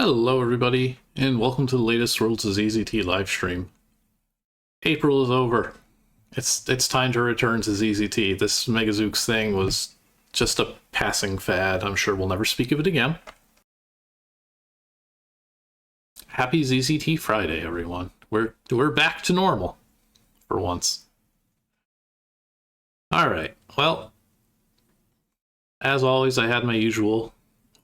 Hello everybody, and welcome to the latest Worlds of ZZT livestream. April is over. It's time to return to ZZT. This Megazooks thing was just a passing fad. I'm sure we'll never speak of it again. Happy ZZT Friday, everyone. We're back to normal. For once. Alright, well, as always, I had my usual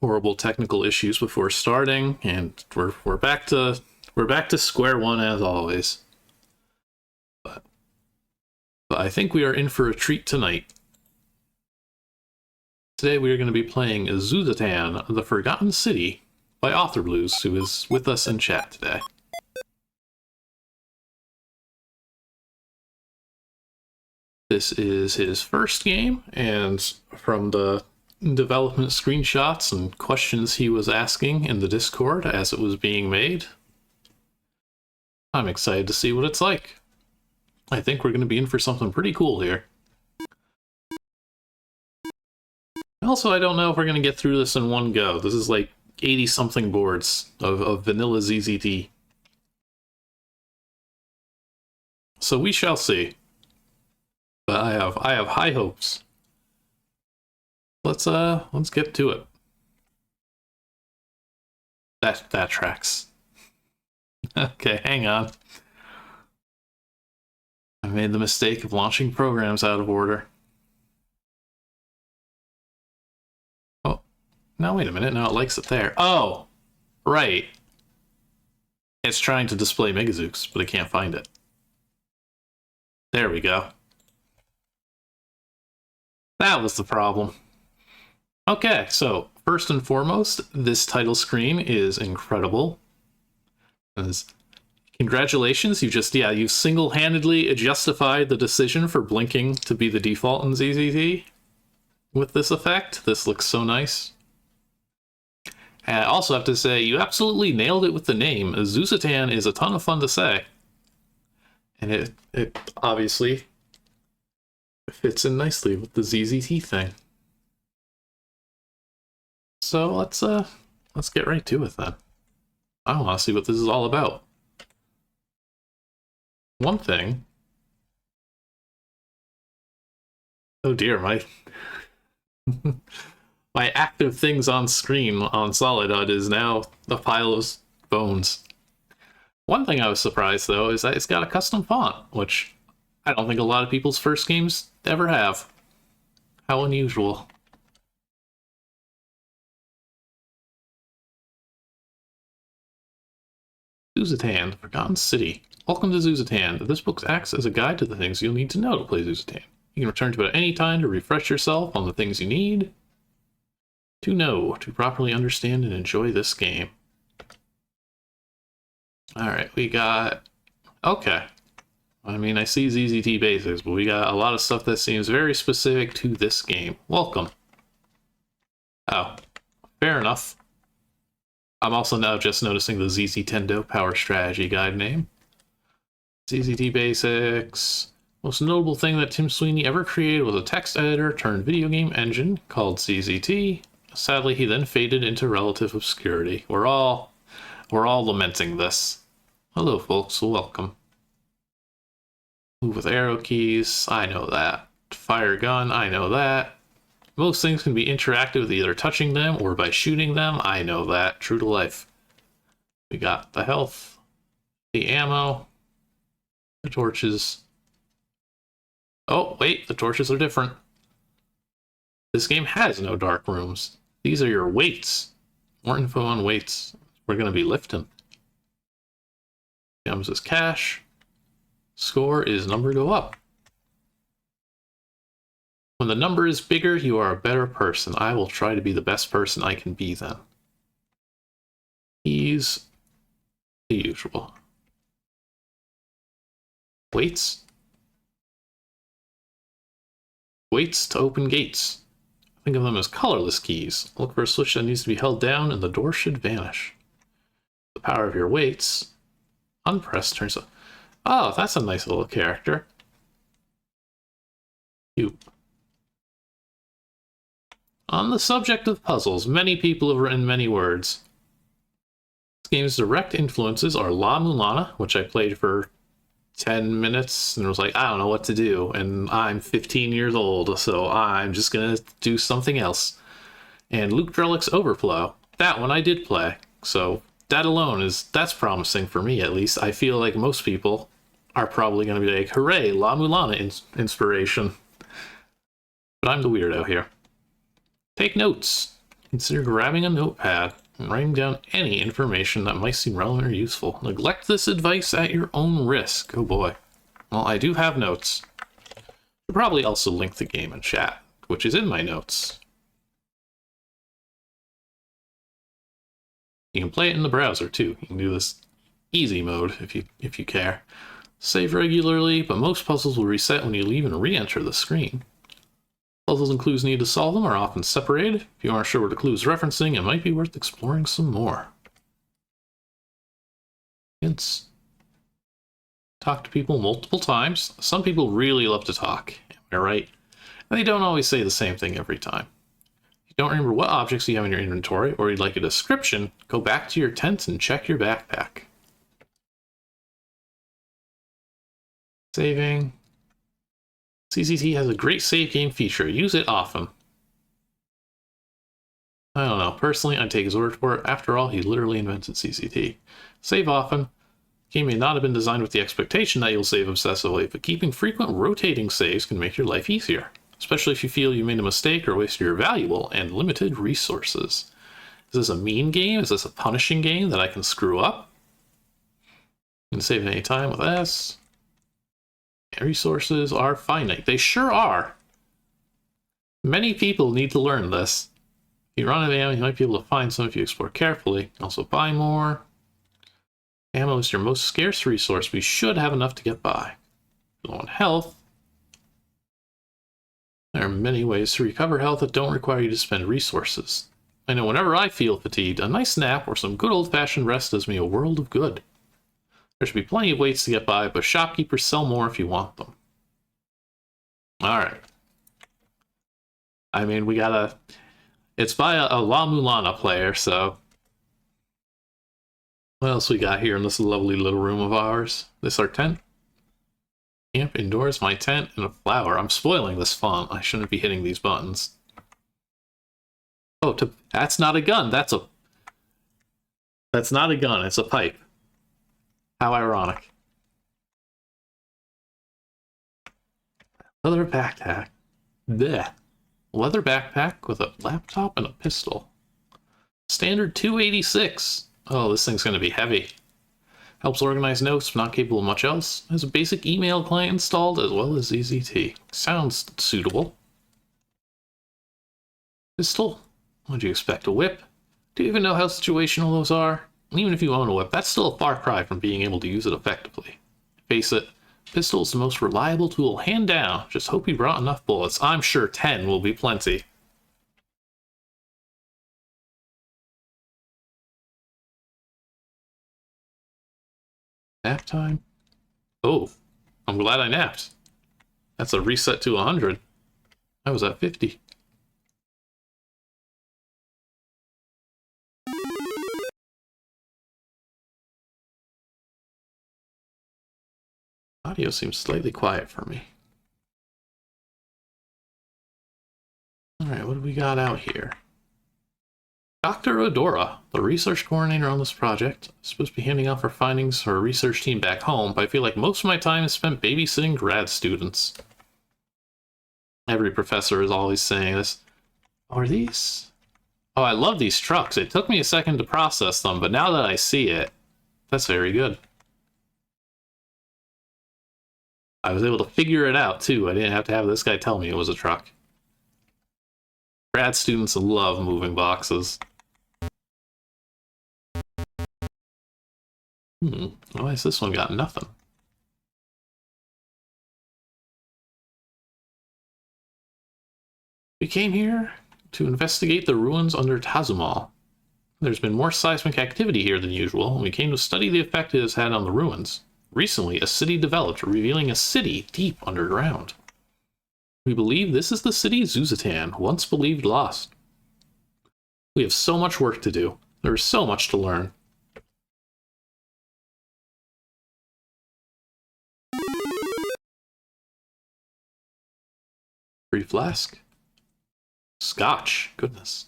horrible technical issues before starting, and we're back to square one as always. But I think we are in for a treat tonight. Today we are going to be playing Zuzatan, the Forgotten City, by authorblues, who is with us in chat today. This is his first game, and from the development screenshots and questions he was asking in the Discord as it was being made, I'm excited to see what it's like. I think we're going to be in for something pretty cool here. Also, I don't know if we're going to get through this in one go. This is like 80-something boards of vanilla ZZT. So we shall see. But I have high hopes. Let's get to it. That tracks. Okay, hang on. I made the mistake of launching programs out of order. Oh, now wait a minute, now it likes it there. Oh, right. It's trying to display Megazooks, but it can't find it. There we go. That was the problem. Okay, so first and foremost, this title screen is incredible. Congratulations, you've single-handedly justified the decision for blinking to be the default in ZZT with this effect. This looks so nice. And I also have to say, you absolutely nailed it with the name. Zuzatan is a ton of fun to say. And it obviously fits in nicely with the ZZT thing. So let's get right to it then. I want to see what this is all about. One thing. Oh dear, my my active things on screen on Solid HUD is now a pile of bones. One thing I was surprised though is that it's got a custom font, which I don't think a lot of people's first games ever have. How unusual. Zuzatan, the Forgotten City. Welcome to Zuzatan. This book acts as a guide to the things you'll need to know to play Zuzatan. You can return to it at any time to refresh yourself on the things you need to know to properly understand and enjoy this game. Alright, we got... Okay. I mean, I see ZZT basics, but we got a lot of stuff that seems very specific to this game. Welcome. Oh, fair enough. I'm also now just noticing the ZZtendo Power Strategy Guide name. ZZT Basics. Most notable thing that Tim Sweeney ever created was a text editor turned video game engine called ZZT. Sadly, he then faded into relative obscurity. We're all lamenting this. Hello, folks. Welcome. Move with arrow keys. I know that. Fire gun. I know that. Most things can be interactive with either touching them or by shooting them. I know that. True to life. We got the health, the ammo, the torches. Oh, wait, the torches are different. This game has no dark rooms. These are your weights. More info on weights. We're going to be lifting. Comes as cash. Score is number go up. When the number is bigger, you are a better person. I will try to be the best person I can be then. Keys, the usual. Weights. Weights to open gates. Think of them as colorless keys. Look for a switch that needs to be held down and the door should vanish. The power of your weights. Unpressed turns up. Oh, that's a nice little character. Cute. On the subject of puzzles, many people have written many words. game's direct influences are La-Mulana, which I played for 10 minutes and was like, I don't know what to do, and I'm 15 years old, so I'm just gonna do something else. And Luke Drellick's Overflow, that one I did play, so that alone that's promising for me, at least. I feel like most people are probably gonna be like, hooray, La-Mulana inspiration. But I'm the weirdo here. Take notes. Consider grabbing a notepad and writing down any information that might seem relevant or useful. Neglect this advice at your own risk. Oh boy. Well, I do have notes. I'll probably also link the game in chat, which is in my notes. You can play it in the browser too. You can do this easy mode if you care. Save regularly, but most puzzles will reset when you leave and re-enter the screen. Puzzles and clues needed to solve them are often separated. If you aren't sure what a clue is referencing, it might be worth exploring some more. Hints. Talk to people multiple times. Some people really love to talk, am I right? And they don't always say the same thing every time. If you don't remember what objects you have in your inventory, or you'd like a description, go back to your tent and check your backpack. Saving. CCT has a great save game feature. Use it often. I don't know. Personally, I take his word for it. After all, he literally invented CCT. Save often. The game may not have been designed with the expectation that you'll save obsessively, but keeping frequent rotating saves can make your life easier, especially if you feel you made a mistake or wasted your valuable and limited resources. Is this a mean game? Is this a punishing game that I can screw up? You can save at any time with S. Resources are finite. They sure are. Many people need to learn this. If you run out of ammo, you might be able to find some if you explore carefully. Also buy more. Ammo is your most scarce resource, but you should have enough to get by. Low on health. There are many ways to recover health that don't require you to spend resources. I know whenever I feel fatigued, a nice nap or some good old-fashioned rest does me a world of good. There should be plenty of ways to get by, but shopkeepers sell more if you want them. Alright. I mean, we gotta... It's by a La-Mulana player, so... What else we got here in this lovely little room of ours? This our tent? Camp indoors, my tent, and a flower. I'm spoiling this font. I shouldn't be hitting these buttons. Oh, that's not a gun. That's not a gun. It's a pipe. How ironic. Leather backpack. Blech. Leather backpack with a laptop and a pistol. Standard 286. Oh, this thing's going to be heavy. Helps organize notes, but not capable of much else. Has a basic email client installed as well as ZZT. Sounds suitable. Pistol. What'd you expect? A whip? Do you even know how situational those are? Even if you own a whip, that's still a far cry from being able to use it effectively. Face it, pistol is the most reliable tool, hand down. Just hope you brought enough bullets. I'm sure 10 will be plenty. Nap time? Oh, I'm glad I napped. That's a reset to 100. I was at 50. Audio seems slightly quiet for me. Alright, what do we got out here? Dr. Odora, the research coordinator on this project, is supposed to be handing off her findings to her research team back home, but I feel like most of my time is spent babysitting grad students. Every professor is always saying this. Oh, are these? Oh, I love these trucks. It took me a second to process them, but now that I see it, that's very good. I was able to figure it out, too. I didn't have to have this guy tell me it was a truck. Grad students love moving boxes. Why has this one got nothing? We came here to investigate the ruins under Tazumal. There's been more seismic activity here than usual, and we came to study the effect it has had on the ruins. Recently, a city developed, revealing a city deep underground. We believe this is the city Zuzatan, once believed lost. We have so much work to do. There is so much to learn. Free flask. Scotch. Goodness.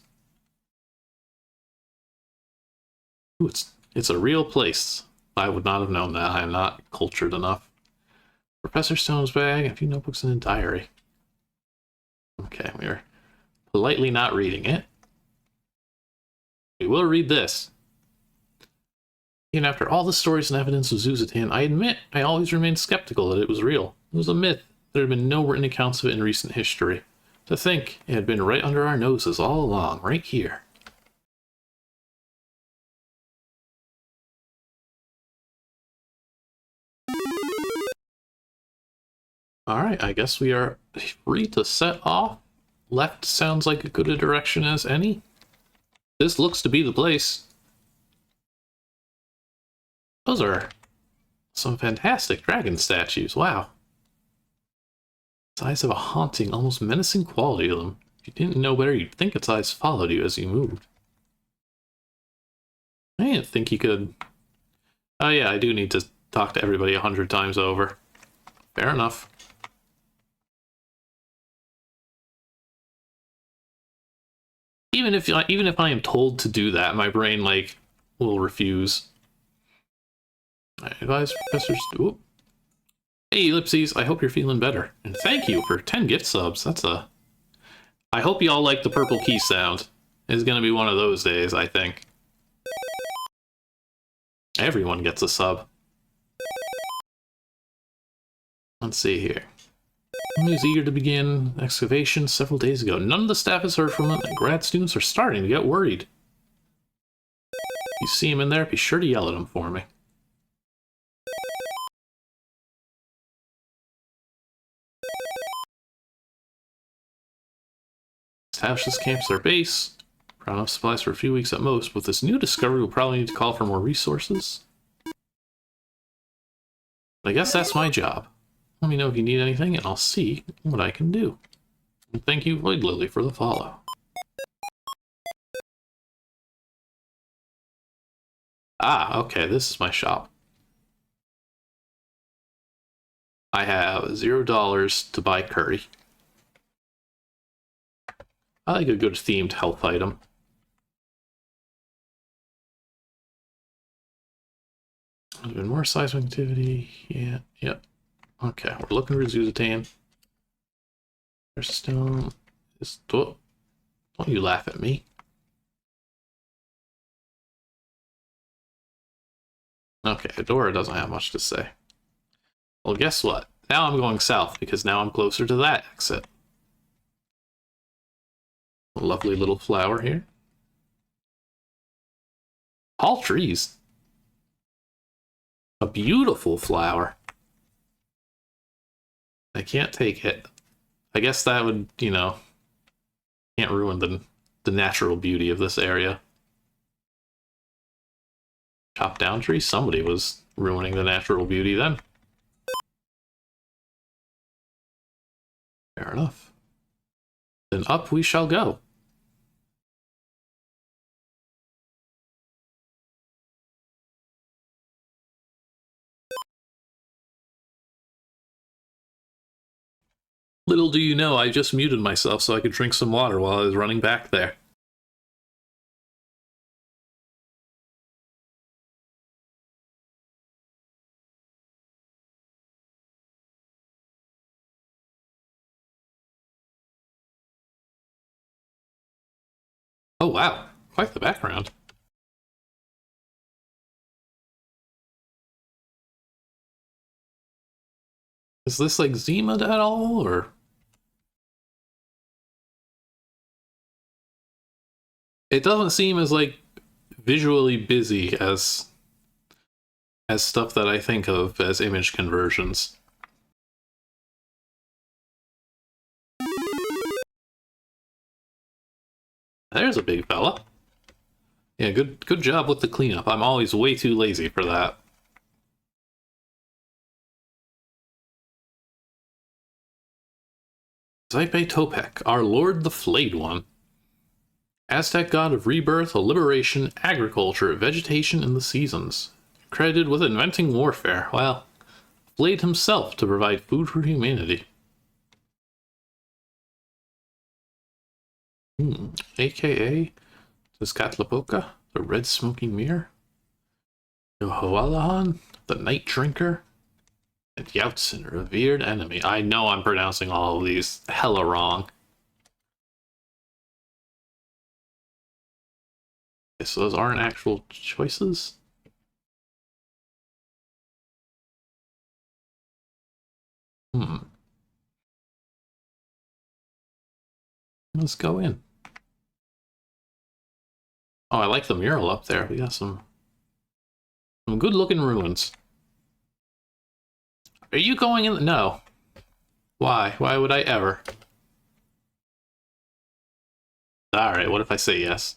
Ooh, it's a real place. I would not have known that. I am not cultured enough. Professor Stone's bag, a few notebooks, and a diary. Okay, we are politely not reading it. We will read this. Even after all the stories and evidence of Zuzatan, I admit I always remained skeptical that it was real. It was a myth. There had been no written accounts of it in recent history. To think it had been right under our noses all along, right here. Alright, I guess we are free to set off. Left sounds like as good a direction as any. This looks to be the place. Those are some fantastic dragon statues, wow. Its eyes have a haunting, almost menacing quality to them. If you didn't know better, you'd think its eyes followed you as you moved. I didn't think you could... Oh yeah, I do need to talk to everybody 100 times over. Fair enough. Even if I am told to do that, my brain, like, will refuse. I advise Professor... Ooh. Hey, Ellipses, I hope you're feeling better. And thank you for 10 gift subs. That's a... I hope y'all like the purple key sound. It's gonna be one of those days, I think. Everyone gets a sub. Let's see here. He was eager to begin excavation several days ago. None of the staff has heard from him, and grad students are starting to get worried. If you see him in there, be sure to yell at him for me. Establish this camp as our base. Run enough supplies for a few weeks at most. With this new discovery, we'll probably need to call for more resources. I guess that's my job. Let me know if you need anything, and I'll see what I can do. And thank you, Void Lily, for the follow. Ah, okay, this is my shop. I have $0 to buy curry. I like a good themed health item. There's been more seismic activity. Yeah, yep. Okay, we're looking for Zuzatan. There's stone. Don't you laugh at me. Okay, Adora doesn't have much to say. Well, guess what? Now I'm going south, because now I'm closer to that exit. A lovely little flower here. Tall trees. A beautiful flower. I can't take it. I guess that would, you know, can't ruin the natural beauty of this area. Chop down tree? Somebody was ruining the natural beauty then. Fair enough. Then up we shall go. Little do you know, I just muted myself so I could drink some water while I was running back there. Oh wow, quite the background. Is this like Zima at all, or? It doesn't seem as like visually busy as stuff that I think of as image conversions. There's a big fella. Yeah, good job with the cleanup. I'm always way too lazy for that. Zaipe Topek, our lord the flayed one. Aztec god of rebirth, liberation, agriculture, vegetation, and the seasons. Credited with inventing warfare. Well, flayed himself to provide food for humanity. AKA Zuzatanians, the red smoking mirror, Yohoalahan, the night drinker, and Yautsin, a revered enemy. I know I'm pronouncing all of these hella wrong. Okay, so those aren't actual choices. Let's go in. Oh, I like the mural up there. We got some good-looking ruins. Are you going in? No. Why? Why would I ever? Alright, what if I say yes?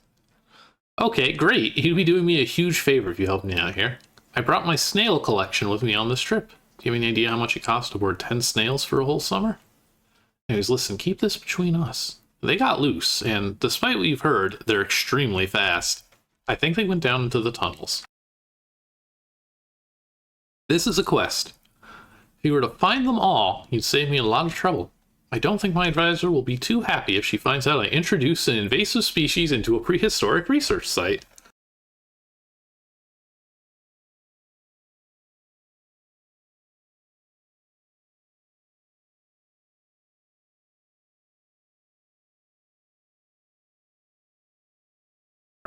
Okay, great. You'd be doing me a huge favor if you helped me out here. I brought my snail collection with me on this trip. Do you have any idea how much it costs to board 10 snails for a whole summer? Anyways, listen, keep this between us. They got loose, and despite what you've heard, they're extremely fast. I think they went down into the tunnels. This is a quest. If you were to find them all, you'd save me a lot of trouble. I don't think my advisor will be too happy if she finds out I introduced an invasive species into a prehistoric research site.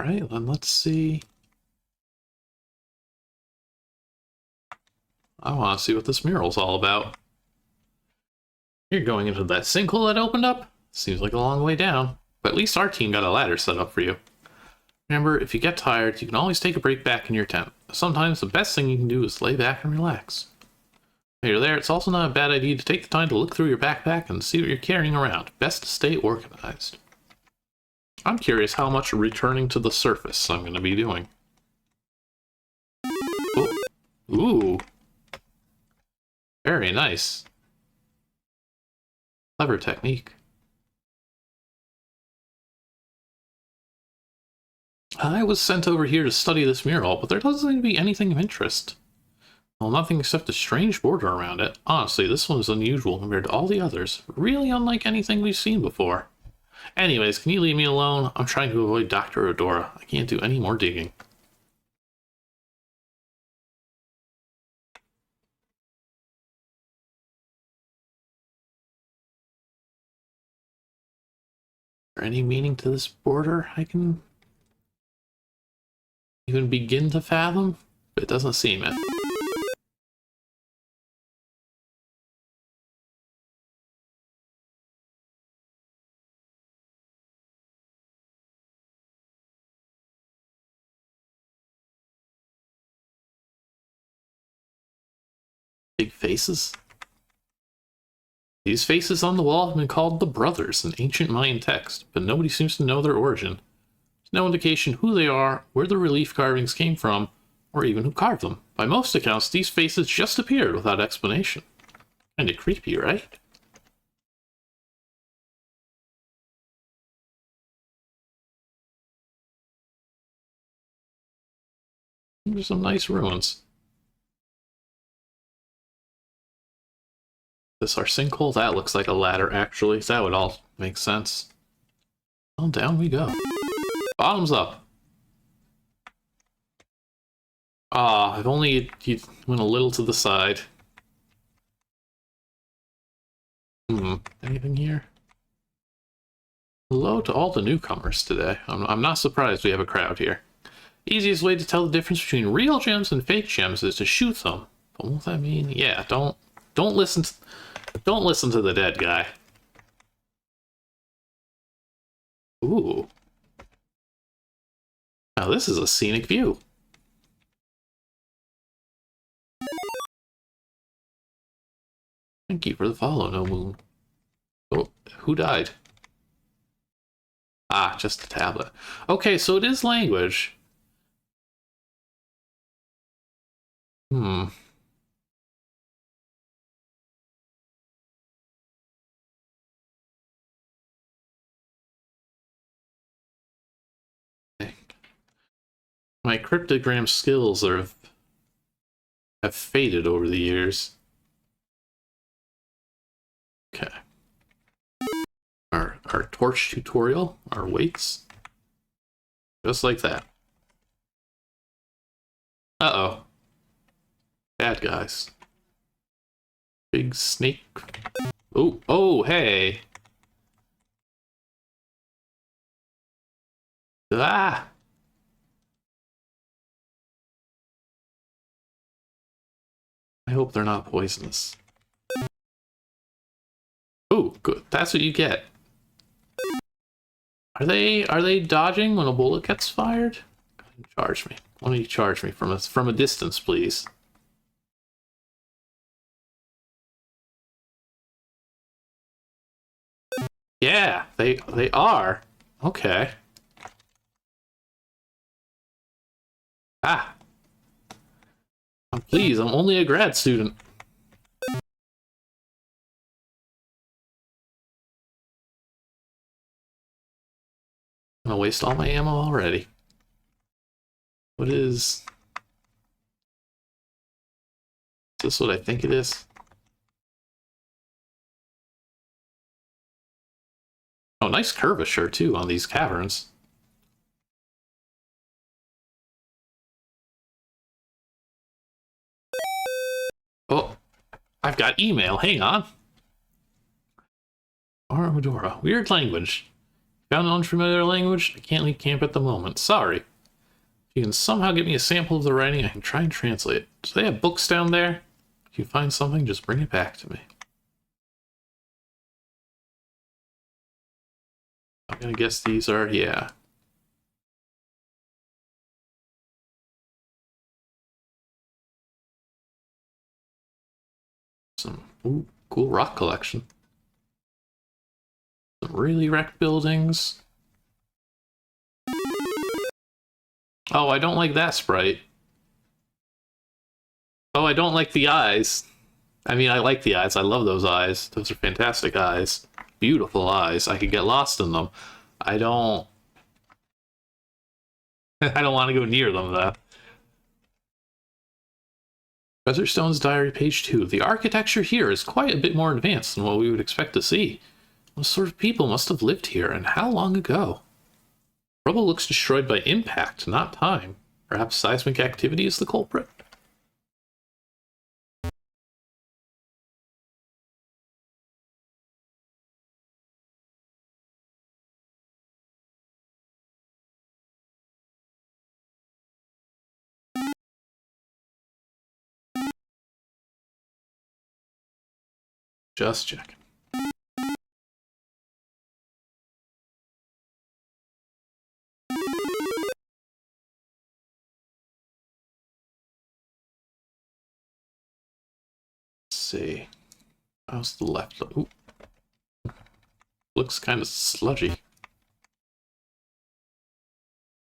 Alright, then let's see. I want to see what this mural's all about. You're going into that sinkhole that opened up? Seems like a long way down, but at least our team got a ladder set up for you. Remember, if you get tired, you can always take a break back in your tent. Sometimes the best thing you can do is lay back and relax. While you're there, it's also not a bad idea to take the time to look through your backpack and see what you're carrying around. Best to stay organized. I'm curious how much returning to the surface I'm going to be doing. Oh. Ooh. Very nice. Clever technique. I was sent over here to study this mural, but there doesn't seem to be anything of interest. Well, nothing except a strange border around it. Honestly, this one is unusual compared to all the others. Really unlike anything we've seen before. Anyways, can you leave me alone? I'm trying to avoid Dr. Odora. I can't do any more digging. Is there any meaning to this border I can even begin to fathom? But it doesn't seem it. Big faces? These faces on the wall have been called the Brothers in ancient Mayan text, but nobody seems to know their origin. There's no indication who they are, where the relief carvings came from, or even who carved them. By most accounts, these faces just appeared without explanation. Kinda creepy, right? There's some nice ruins. This our sinkhole? That looks like a ladder, actually. That would all make sense. Well, down we go. Bottoms up. Ah, if only you went a little to the side. Anything here? Hello to all the newcomers today. I'm not surprised we have a crowd here. Easiest way to tell the difference between real gems and fake gems is to shoot them. But won't that mean? Yeah, don't listen to the dead guy. Ooh. Now this is a scenic view. Thank you for the follow, No Moon. Oh, who died? Ah, just a tablet. Okay, so it is language. My cryptogram skills have faded over the years. Okay. our torch tutorial, our weights. Just like that. Uh-oh. Bad guys. Big snake. Oh, oh, hey. Ah! I hope they're not poisonous. Oh, good. That's what you get. Are they dodging when a bullet gets fired? Charge me. Why don't you charge me from a distance, please? Yeah, they are. Okay. Ah. Please, I'm only a grad student. I'm gonna waste all my ammo already. What is this what I think it is? Oh, nice curvature too on these caverns. Oh, I've got email. Hang on. Armadora. Weird language. Found an unfamiliar language? I can't leave camp at the moment. Sorry. If you can somehow get me a sample of the writing, I can try and translate it. Do they have books down there? If you find something, just bring it back to me. I'm gonna guess these are, yeah. Some cool rock collection. Some really wrecked buildings. Oh, I don't like that sprite. Oh, I don't like the eyes. I mean, I like the eyes. I love those eyes. Those are fantastic eyes. Beautiful eyes. I could get lost in them. I don't... I don't want to go near them, though. Featherstone's Diary, page 2. The architecture here is quite a bit more advanced than what we would expect to see. What sort of people must have lived here, and how long ago? Rubble looks destroyed by impact, not time. Perhaps seismic activity is the culprit? Just checking. See. How's the left? Ooh. Looks kind of sludgy.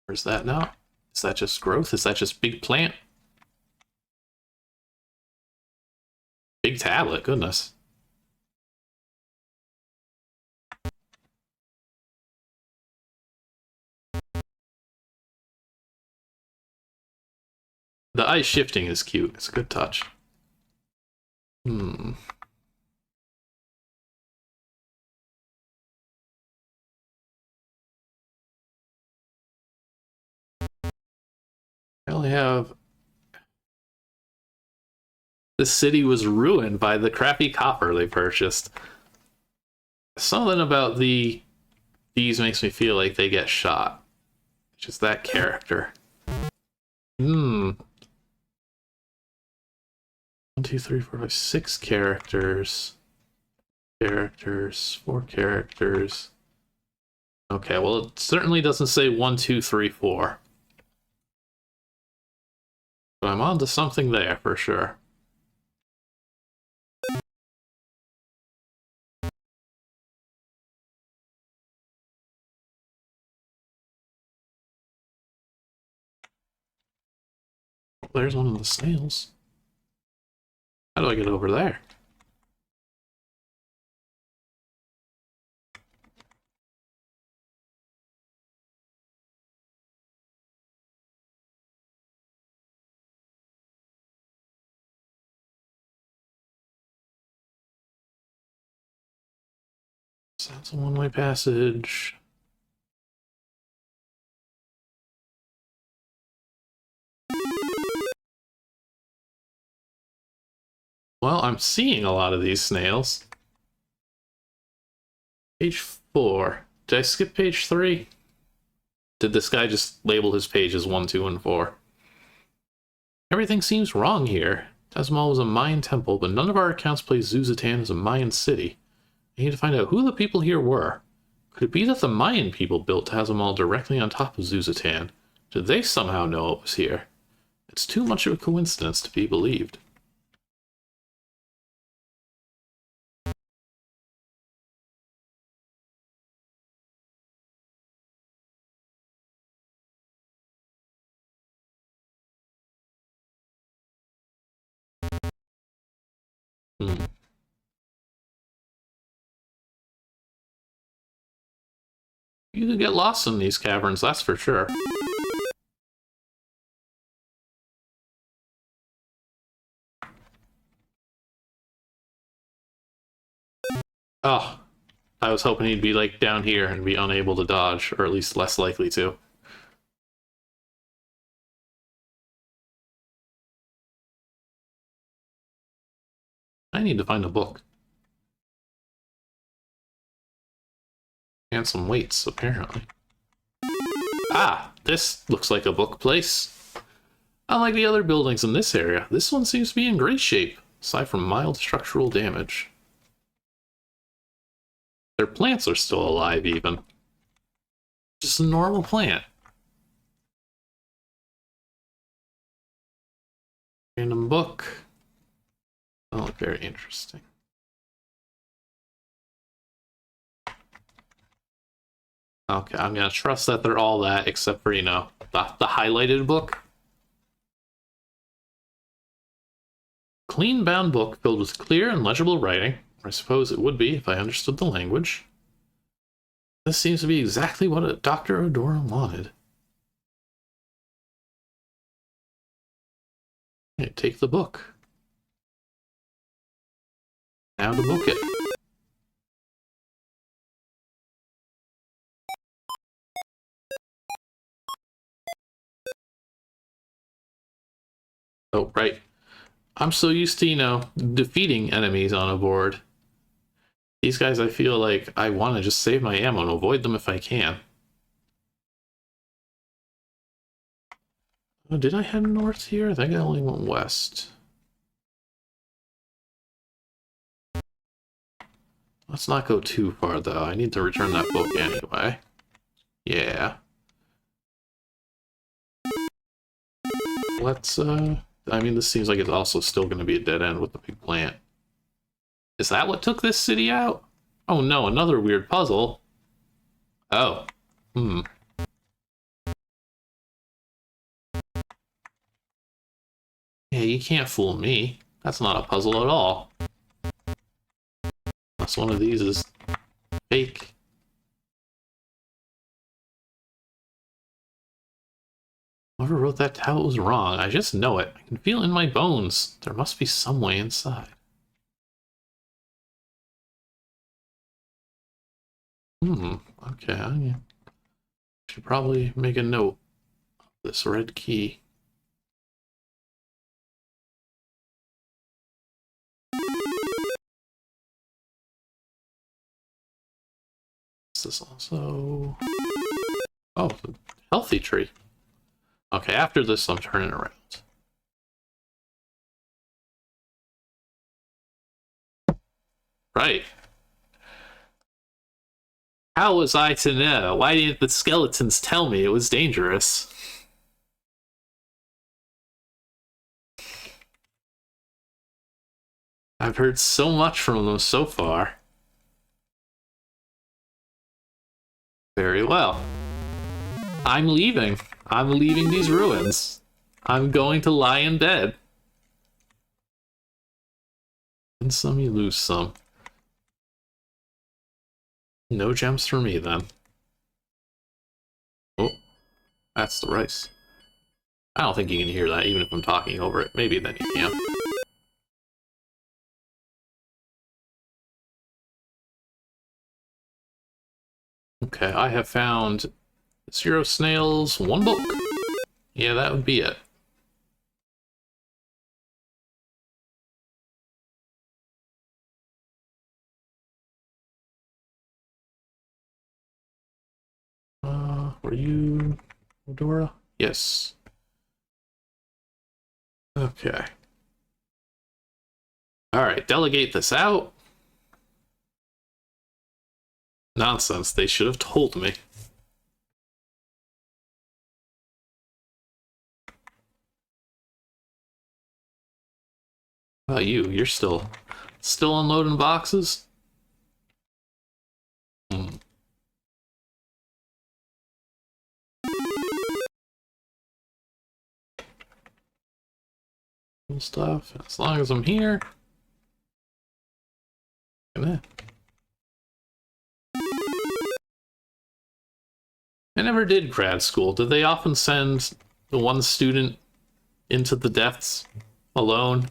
Where's that now? Is that just growth? Is that just big plant? Big tablet, goodness. The ice shifting is cute. It's a good touch. Hmm. I only have... The city was ruined by the crappy copper they purchased. Something about these makes me feel like they get shot. Just that character. Hmm. 1, 2, 3, 4, 5, 6 characters. 4 characters. Okay, well, it certainly doesn't say 1, 2, 3, 4. But I'm on to something there for sure. There's one of the snails. How do I get over there? So that's a one-way passage. Well, I'm seeing a lot of these snails. Page 4. Did I skip page 3? Did this guy just label his pages 1, 2, and 4? Everything seems wrong here. Tazamal was a Mayan temple, but none of our accounts place Zuzatan as a Mayan city. I need to find out who the people here were. Could it be that the Mayan people built Tazamal directly on top of Zuzatan? Did they somehow know it was here? It's too much of a coincidence to be believed. You could get lost in these caverns, that's for sure. Oh, I was hoping he'd be like down here and be unable to dodge, or at least less likely to. I need to find a book. And some weights, apparently. Ah, this looks like a book place. Unlike the other buildings in this area, this one seems to be in great shape, aside from mild structural damage. Their plants are still alive, even. Just a normal plant. Random book. That look very interesting. Okay, I'm gonna trust that they're all that, except for, you know, the highlighted book. Clean bound book filled with clear and legible writing. I suppose it would be if I understood the language. This seems to be exactly what Dr. Odora wanted. Okay, take the book. Now to book it. Oh, right. I'm so used to, you know, defeating enemies on a board. These guys, I feel like I want to just save my ammo and avoid them if I can. Oh, did I head north here? I think I only went west. Let's not go too far, though. I need to return that book anyway. Yeah. Let's, I mean, this seems like it's also still going to be a dead end with the big plant. Is that what took this city out? Oh no, another weird puzzle. Oh. Hmm. Yeah, you can't fool me. That's not a puzzle at all. Unless one of these is fake. Whoever wrote that tablet was wrong. I just know it. I can feel it in my bones. There must be some way inside. Okay. I should probably make a note of this red key. Is this also... Oh, healthy tree. Okay, after this, I'm turning around. Right. How was I to know? Why didn't the skeletons tell me it was dangerous? I've heard so much from them so far. Very well. I'm leaving. I'm leaving these ruins. I'm going to lie in bed. Win some, you lose some. No gems for me, then. Oh, that's the rice. I don't think you can hear that, even if I'm talking over it. Maybe then you can. Okay, I have found 0 snails, 1 book. Yeah, that would be it. Were you Medora? Yes. Okay. Alright, delegate this out. Nonsense, they should have told me. How about you? You're still unloading boxes? Hmm. Cool stuff. As long as I'm here. I never did grad school. Did they often send the one student into the depths alone?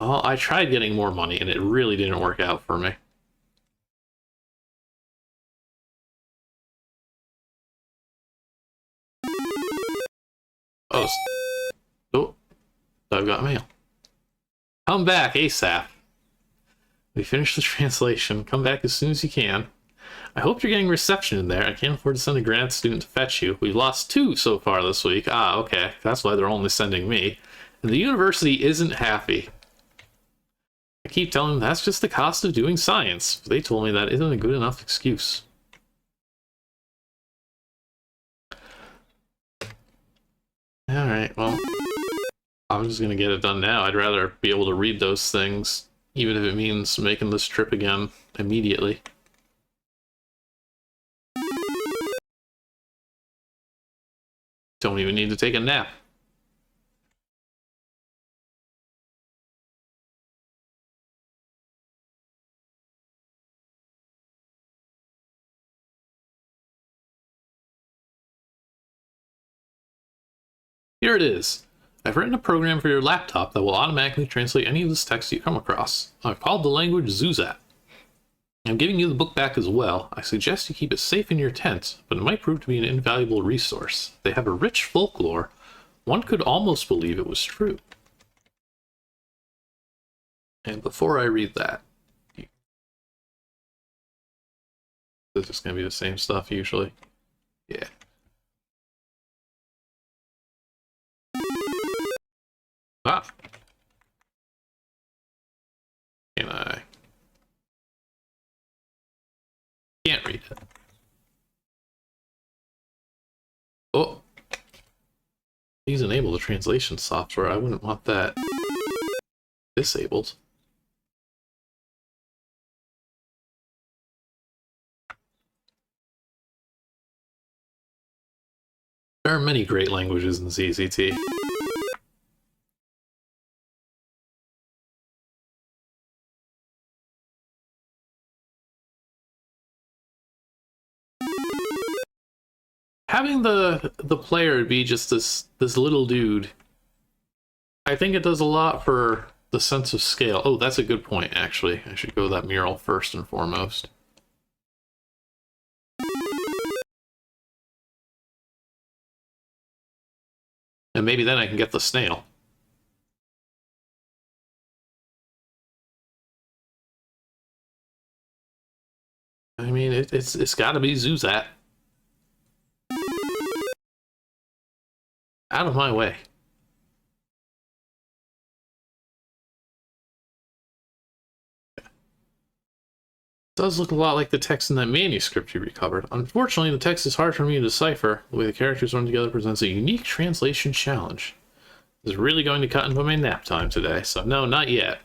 Well, I tried getting more money and it really didn't work out for me. Oh, oh, I've got mail. Come back ASAP. We finished the translation. Come back as soon as you can. I hope you're getting reception in there. I can't afford to send a grad student to fetch you. We've lost 2 so far this week. Ah, okay. That's why they're only sending me. And the university isn't happy. I keep telling them that's just the cost of doing science. They told me that isn't a good enough excuse. Alright, well, I'm just gonna get it done now. I'd rather be able to read those things, even if it means making this trip again immediately. Don't even need to take a nap. Here it is. I've written a program for your laptop that will automatically translate any of this text you come across. I've called the language Zuzat. I'm giving you the book back as well. I suggest you keep it safe in your tent, but it might prove to be an invaluable resource. They have a rich folklore. One could almost believe it was true. And before I read that, it's just going to be the same stuff usually. Yeah. Ah. Can I? Can't read it. Oh. Please enable the translation software. I wouldn't want that disabled. There are many great languages in ZZT. Having the player be just this little dude, I think it does a lot for the sense of scale. Oh, that's a good point, actually. I should go that mural first and foremost. And maybe then I can get the snail. I mean, it's got to be Zuzat. Out of my way. It does look a lot like the text in that manuscript you recovered. Unfortunately, the text is hard for me to decipher. The way the characters run together presents a unique translation challenge. This is really going to cut into my nap time today, so no, not yet.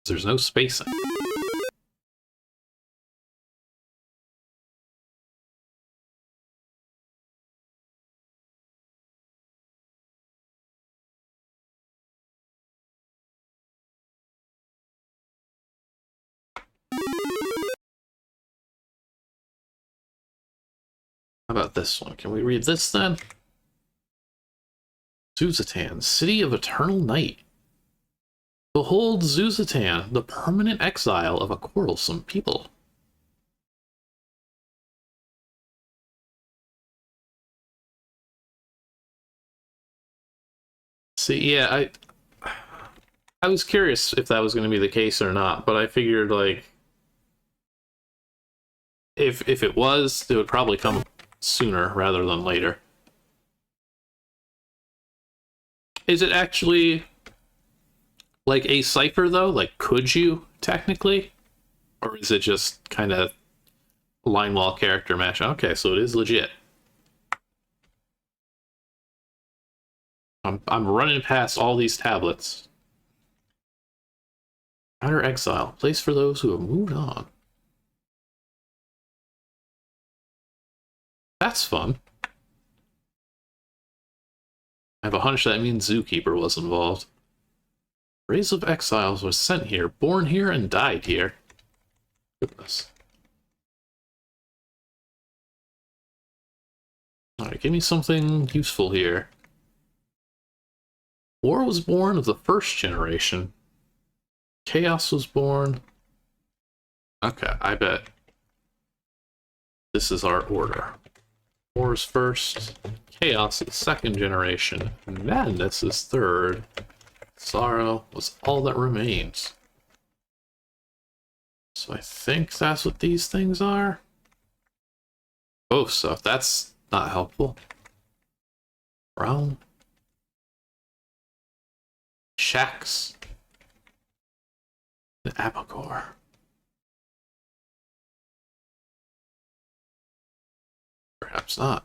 There's no spacing. How about this one? Can we read this then? Zuzatan, City of Eternal Night. Behold Zuzatan, the permanent exile of a quarrelsome people. See, yeah, I was curious if that was going to be the case or not, but I figured, like, if it was, it would probably come sooner rather than later. Is it actually like a cipher, though? Like, could you, technically? Or is it just kind of line wall character match? Okay, so it is legit. I'm running past all these tablets. Outer exile, place for those who have moved on. That's fun. I have a hunch that means Zookeeper was involved. Race of Exiles was sent here, born here, and died here. Goodness. Alright, give me something useful here. War was born of the first generation. Chaos was born. Okay, I bet this is our order. War is first, Chaos is second generation, Madness is third, Sorrow was all that remains. So I think that's what these things are. Oh, so that's not helpful. Realm. Shax. The Abacore. Perhaps not.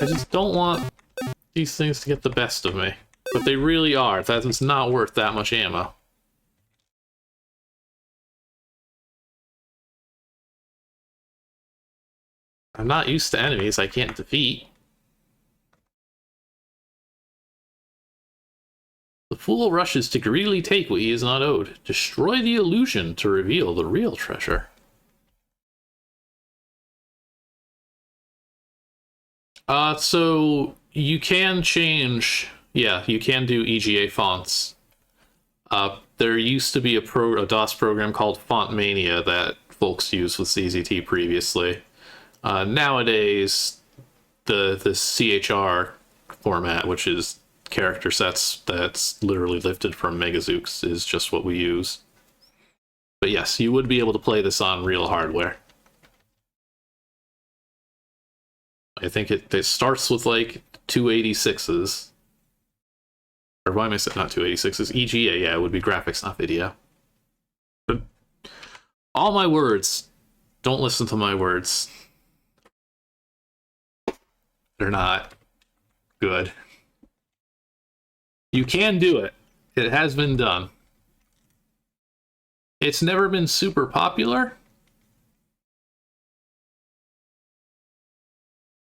I just don't want these things to get the best of me. But they really are. That is not worth that much ammo. I'm not used to enemies I can't defeat. The fool rushes to greedily take what he is not owed. Destroy the illusion to reveal the real treasure. So you can change, yeah, you can do EGA fonts. There used to be a DOS program called Font Mania that folks used with ZZT previously. Nowadays, the CHR format, which is character sets that's literally lifted from Megazooks, is just what we use. But yes, you would be able to play this on real hardware. I think it starts with like 286s. Or why am I saying not 286s? EGA, yeah, it would be graphics, not video. But all my words, don't listen to my words. They're not good. You can do it. It has been done. It's never been super popular,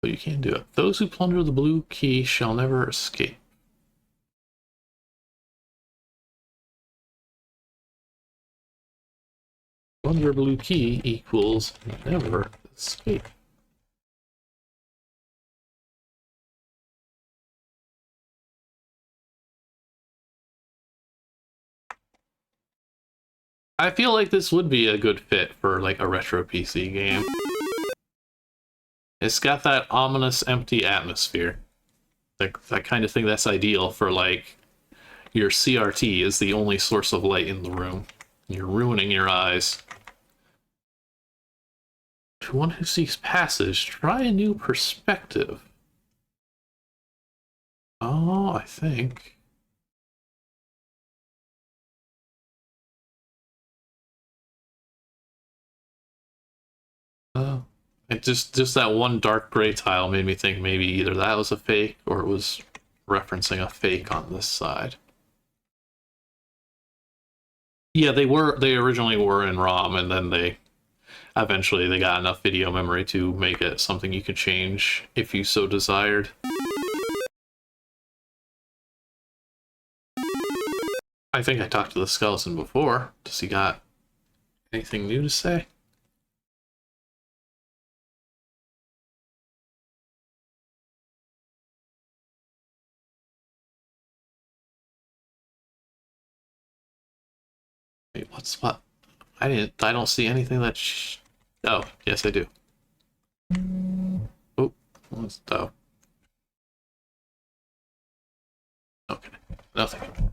but you can do it. Those who plunder the blue key shall never escape. Plunder blue key equals never escape. I feel like this would be a good fit for like a retro PC game. It's got that ominous empty atmosphere. Like that kind of thing that's ideal for like your CRT is the only source of light in the room. You're ruining your eyes. To one who seeks passage, try a new perspective. Oh, I think. It just that one dark gray tile made me think maybe either that was a fake or it was referencing a fake on this side. Yeah, they originally were in ROM, and then they eventually got enough video memory to make it something you could change if you so desired. I think I talked to the skeleton before. Does he got anything new to say? Wait, what? I don't see anything that oh, yes I do. Oh, what's oh. Okay, nothing.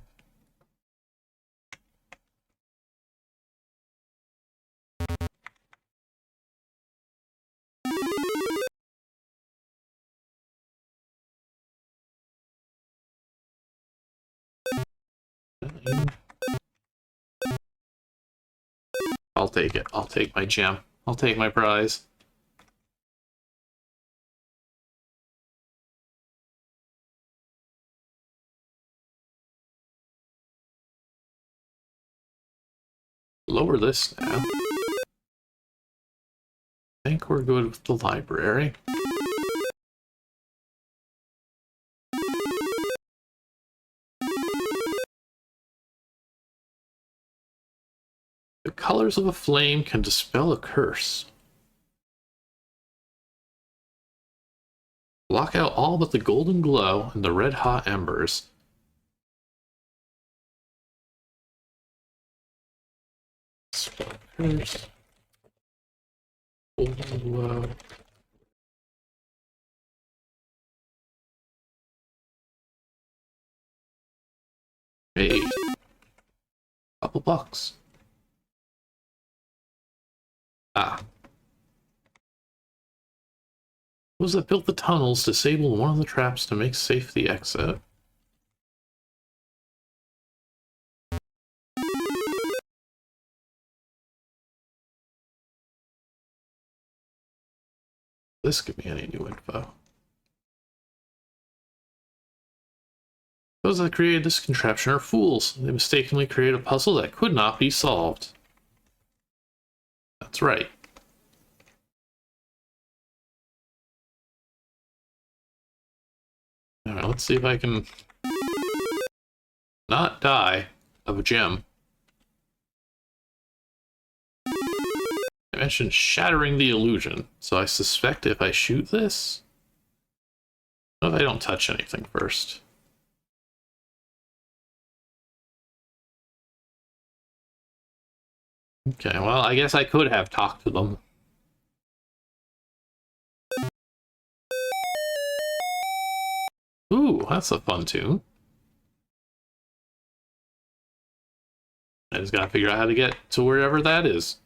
I'll take it. I'll take my gem. I'll take my prize. Lower this now. I think we're good with the library. The colors of a flame can dispel a curse. Block out all but the golden glow and the red-hot embers. Spell curse. Golden glow. Hey. Couple bucks. Ah. Those that built the tunnels disabled one of the traps to make safe the exit. This could be any new info. Those that created this contraption are fools. They mistakenly created a puzzle that could not be solved. That's right. Alright, let's see if I can not die of a gem. I mentioned shattering the illusion, so I suspect if I shoot this... What if I don't touch anything first? Okay, well, I guess I could have talked to them. Ooh, that's a fun tune. I just gotta figure out how to get to wherever that is.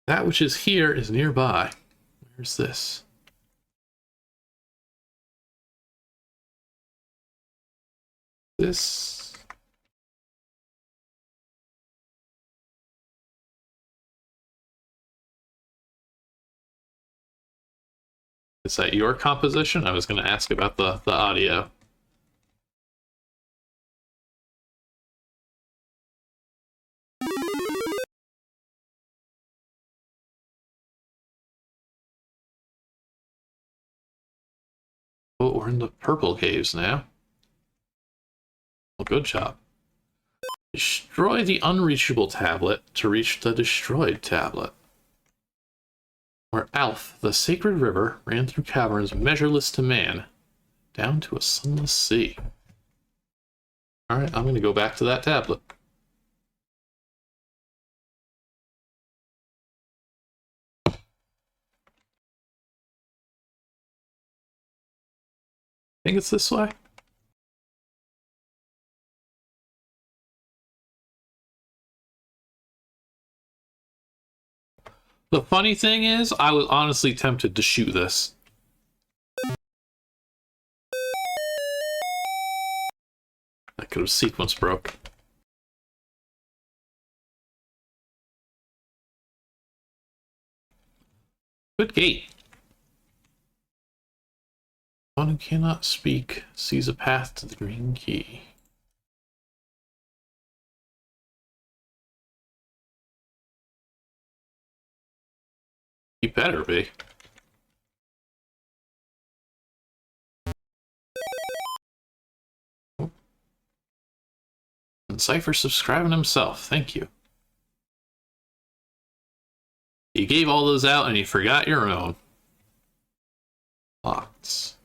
That which is here is nearby. Where's this? This... Is that your composition? I was going to ask about the audio. Oh, we're in the purple caves now. Well, good job. Destroy the unreachable tablet to reach the destroyed tablet. Where Alf, the sacred river, ran through caverns measureless to man, down to a sunless sea. Alright, I'm going to go back to that tablet. I think it's this way. The funny thing is, I was honestly tempted to shoot this. That could have sequence broke. Good gate. One who cannot speak sees a path to the green key. He better be. And Cypher subscribing himself. Thank you. You gave all those out and you forgot your own. Lots.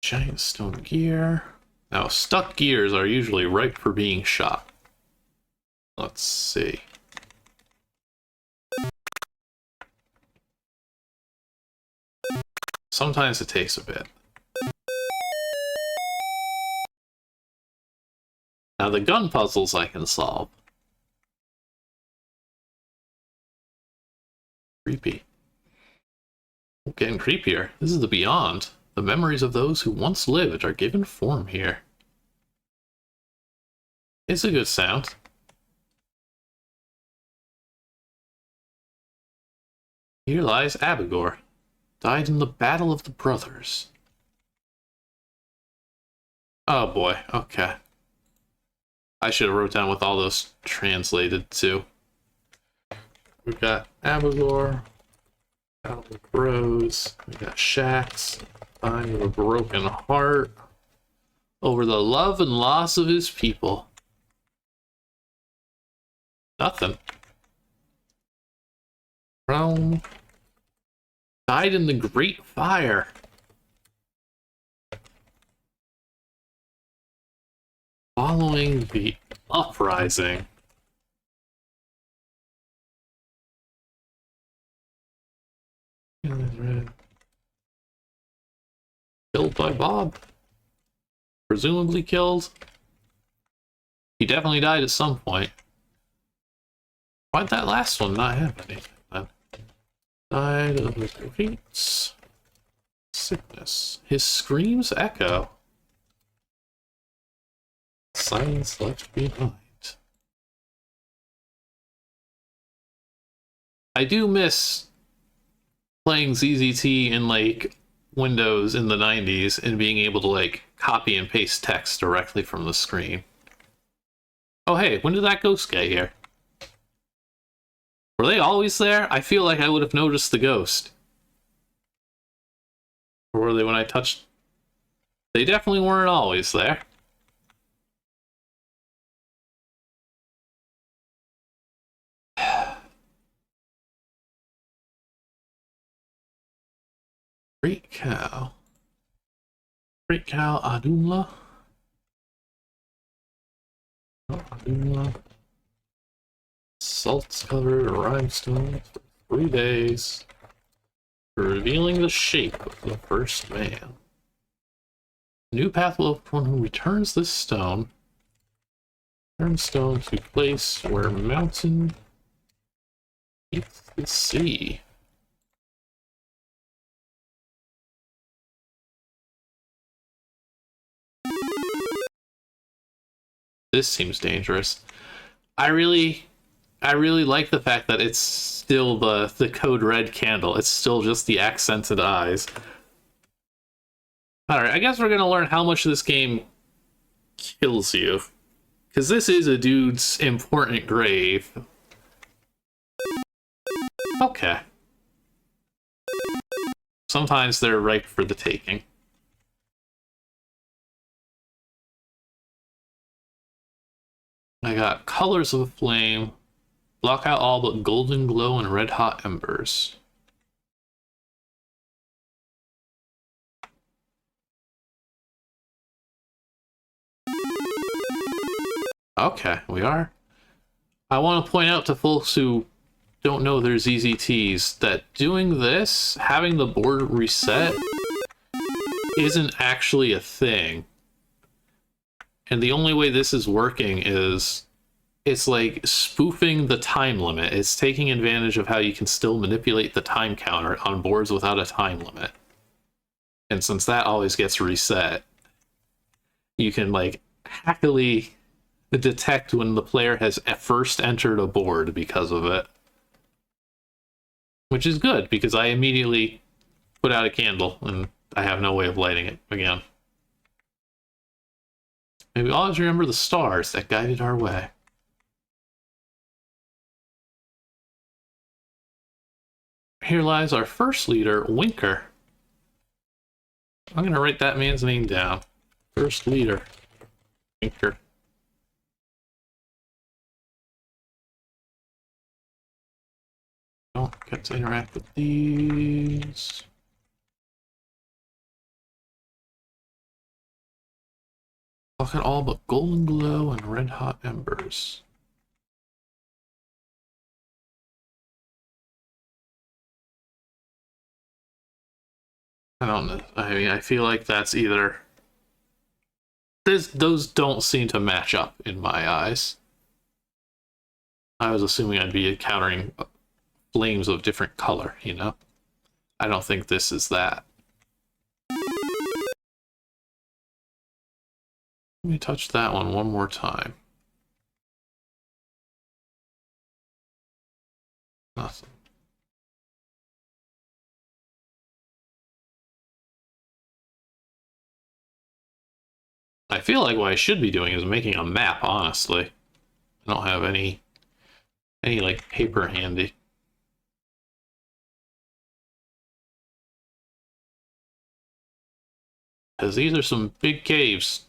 Giant stone gear. Now, stuck gears are usually ripe for being shot. Let's see. Sometimes it takes a bit. Now, the gun puzzles I can solve. Creepy. Getting creepier. This is the beyond. The memories of those who once lived are given form here. It's a good sound. Here lies Abigor, died in the Battle of the Brothers. Oh boy, okay. I should have wrote down what all those translated to. We've got Abigor, Battle of the Bros, we got Shax, dying of a broken heart, over the love and loss of his people. Nothing. Realm died in the Great Fire. Following the uprising. Killed by Bob. Presumably killed. He definitely died at some point. Why'd that last one not have anything then? Died of defeats. Sickness. His screams echo. Silence left behind. I do miss playing ZZT in like Windows in the 90s and being able to like copy and paste text directly from the screen. Oh hey, when did that ghost get here? Were they always there? I feel like I would have noticed the ghost. Or were they when I touched? They definitely weren't always there. Great cow. Great cow Adunla. Adunla. Salts covered rhinestones for 3 days, revealing the shape of the first man. New path will open who returns this stone. Turn stone to place where mountain meets the sea. This seems dangerous. I really like the fact that it's still the code red candle. It's still just the accented eyes. Alright, I guess we're gonna learn how much this game kills you. Because this is a dude's important grave. Okay. Sometimes they're ripe for the taking. I got colors of a flame. Block out all but golden glow and red hot embers. Okay, we are. I want to point out to folks who don't know their ZZTs that doing this, having the board reset, isn't actually a thing. And the only way this is working is it's like spoofing the time limit. It's taking advantage of how you can still manipulate the time counter on boards without a time limit. And since that always gets reset, you can like hackily detect when the player has at first entered a board because of it. Which is good, because I immediately put out a candle and I have no way of lighting it again. Maybe always remember the stars that guided our way. Here lies our first leader, Winker. I'm gonna write that man's name down. First leader. Thinker. Don't get to interact with these. Look at all but golden glow and red hot embers. I don't know. I mean, I feel like that's either... Those don't seem to match up in my eyes. I was assuming I'd be encountering flames of different color, you know? I don't think this is that. Let me touch that one more time. Nothing. I feel like what I should be doing is making a map, honestly. I don't have any like paper handy. Because these are some big caves.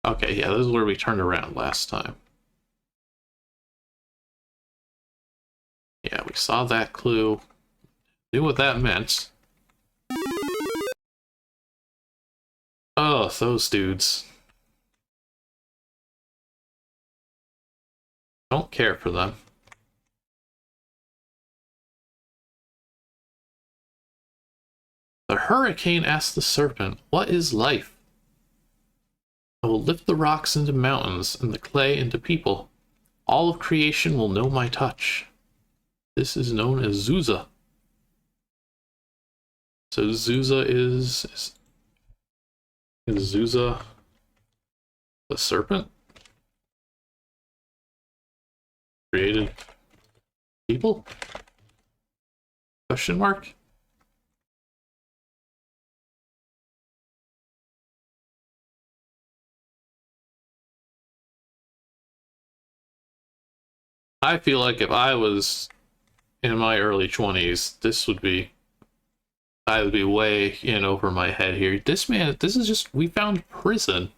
Okay, yeah, this is where we turned around last time. Yeah, we saw that clue. Knew what that meant. Oh, those dudes. Don't care for them. The hurricane asked the serpent, "What is life?" "I will lift the rocks into mountains and the clay into people. All of creation will know my touch." This is known as Zuza. So Zuza is Zuza the serpent? Created people? Question mark? I feel like if I was in my early 20s, I would be way in over my head here. This man, this is just, we found prison.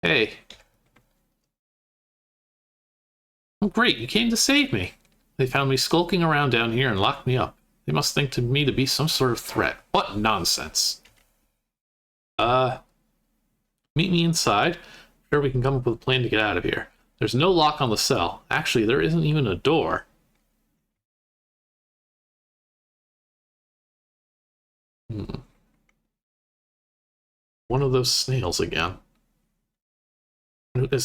Hey. Oh, great, you came to save me. They found me skulking around down here and locked me up. They must think me to be some sort of threat. What nonsense. Meet me inside. Sure, we can come up with a plan to get out of here. There's no lock on the cell. Actually, there isn't even a door. One of those snails again.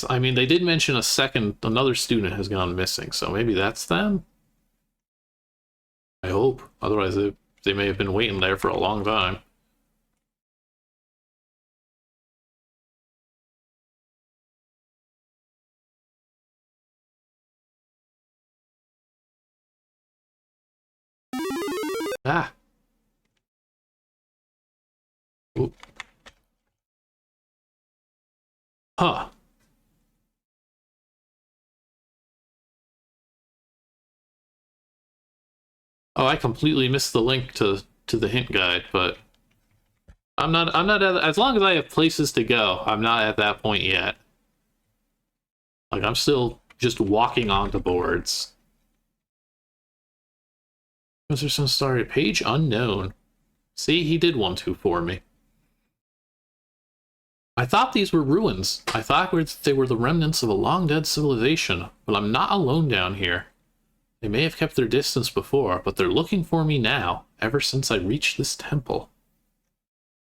I mean, they did mention another student has gone missing, so maybe that's them? I hope. Otherwise, they may have been waiting there for a long time. Ah. Oop. Huh. Oh, I completely missed the link to the hint guide, but I'm not as long as I have places to go, I'm not at that point yet. Like, I'm still just walking onto boards. Was there some story? Page unknown. See, he did 1-2 for me. I thought these were ruins. I thought they were the remnants of a long-dead civilization, but I'm not alone down here. They may have kept their distance before, but they're looking for me now, ever since I reached this temple.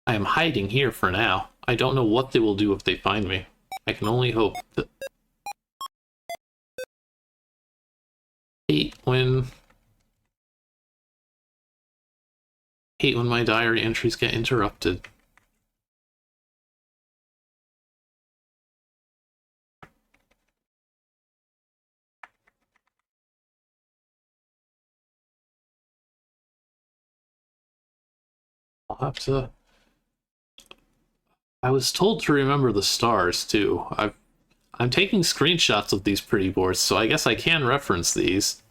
I am hiding here for now. I don't know what they will do if they find me. I can only hope that... Hate when my diary entries get interrupted. I'll have to... I was told to remember the stars, too. I'm taking screenshots of these pretty boards, so I guess I can reference these.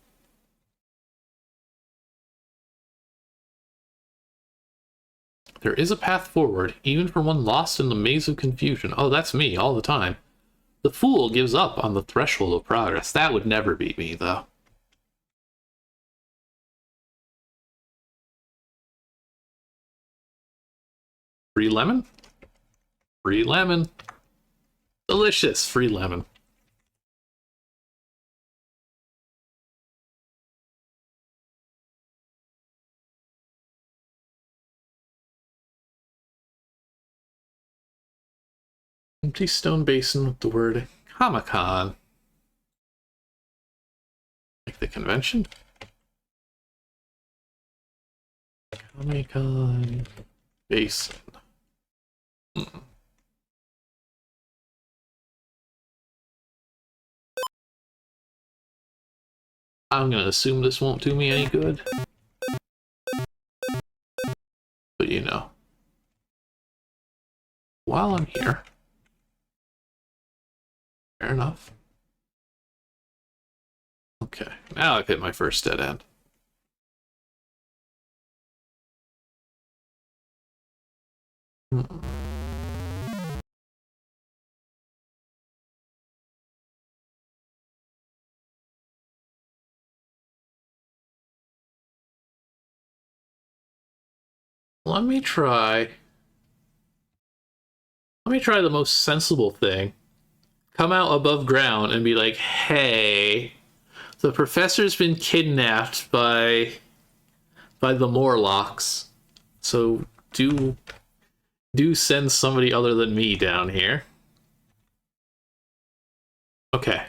There is a path forward, even for one lost in the maze of confusion. Oh, that's me, all the time. The fool gives up on the threshold of progress. That would never be me, though. Free lemon? Free lemon. Delicious free lemon. Empty stone basin with the word Comic-Con. Like the convention? Comic-Con basin. I'm gonna assume this won't do me any good. But you know. While I'm here. Fair enough. Okay, now I've hit my first dead end. Let me try the most sensible thing. Come out above ground and be like, hey, the professor's been kidnapped by the Morlocks. So do send somebody other than me down here. Okay.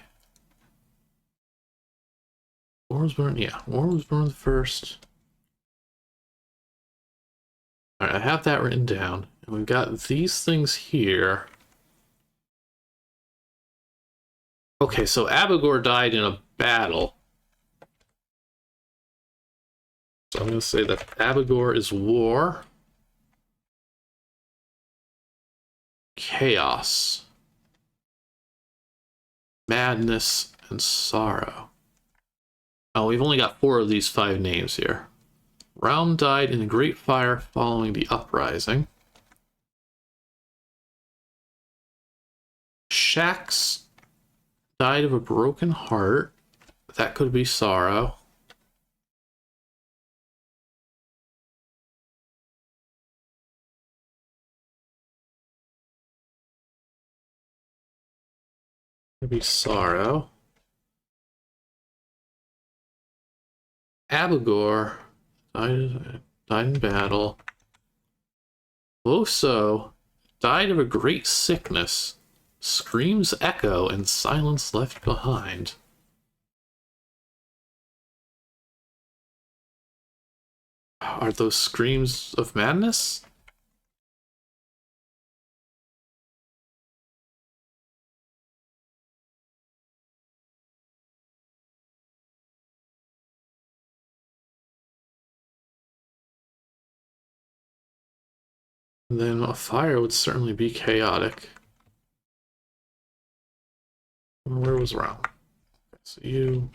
Wormsburn first. Alright, I have that written down. And we've got these things here. Okay, so Abigor died in a battle. So I'm going to say that Abigor is war, chaos, madness, and sorrow. Oh, we've only got 4 of these 5 names here. Realm died in a great fire following the uprising. Shax died of a broken heart. That could be sorrow. Could be sorrow. Abigor died in battle. Voso died of a great sickness. Screams echo and silence left behind. Are those screams of madness? Then a fire would certainly be chaotic. Where was Realm? So you...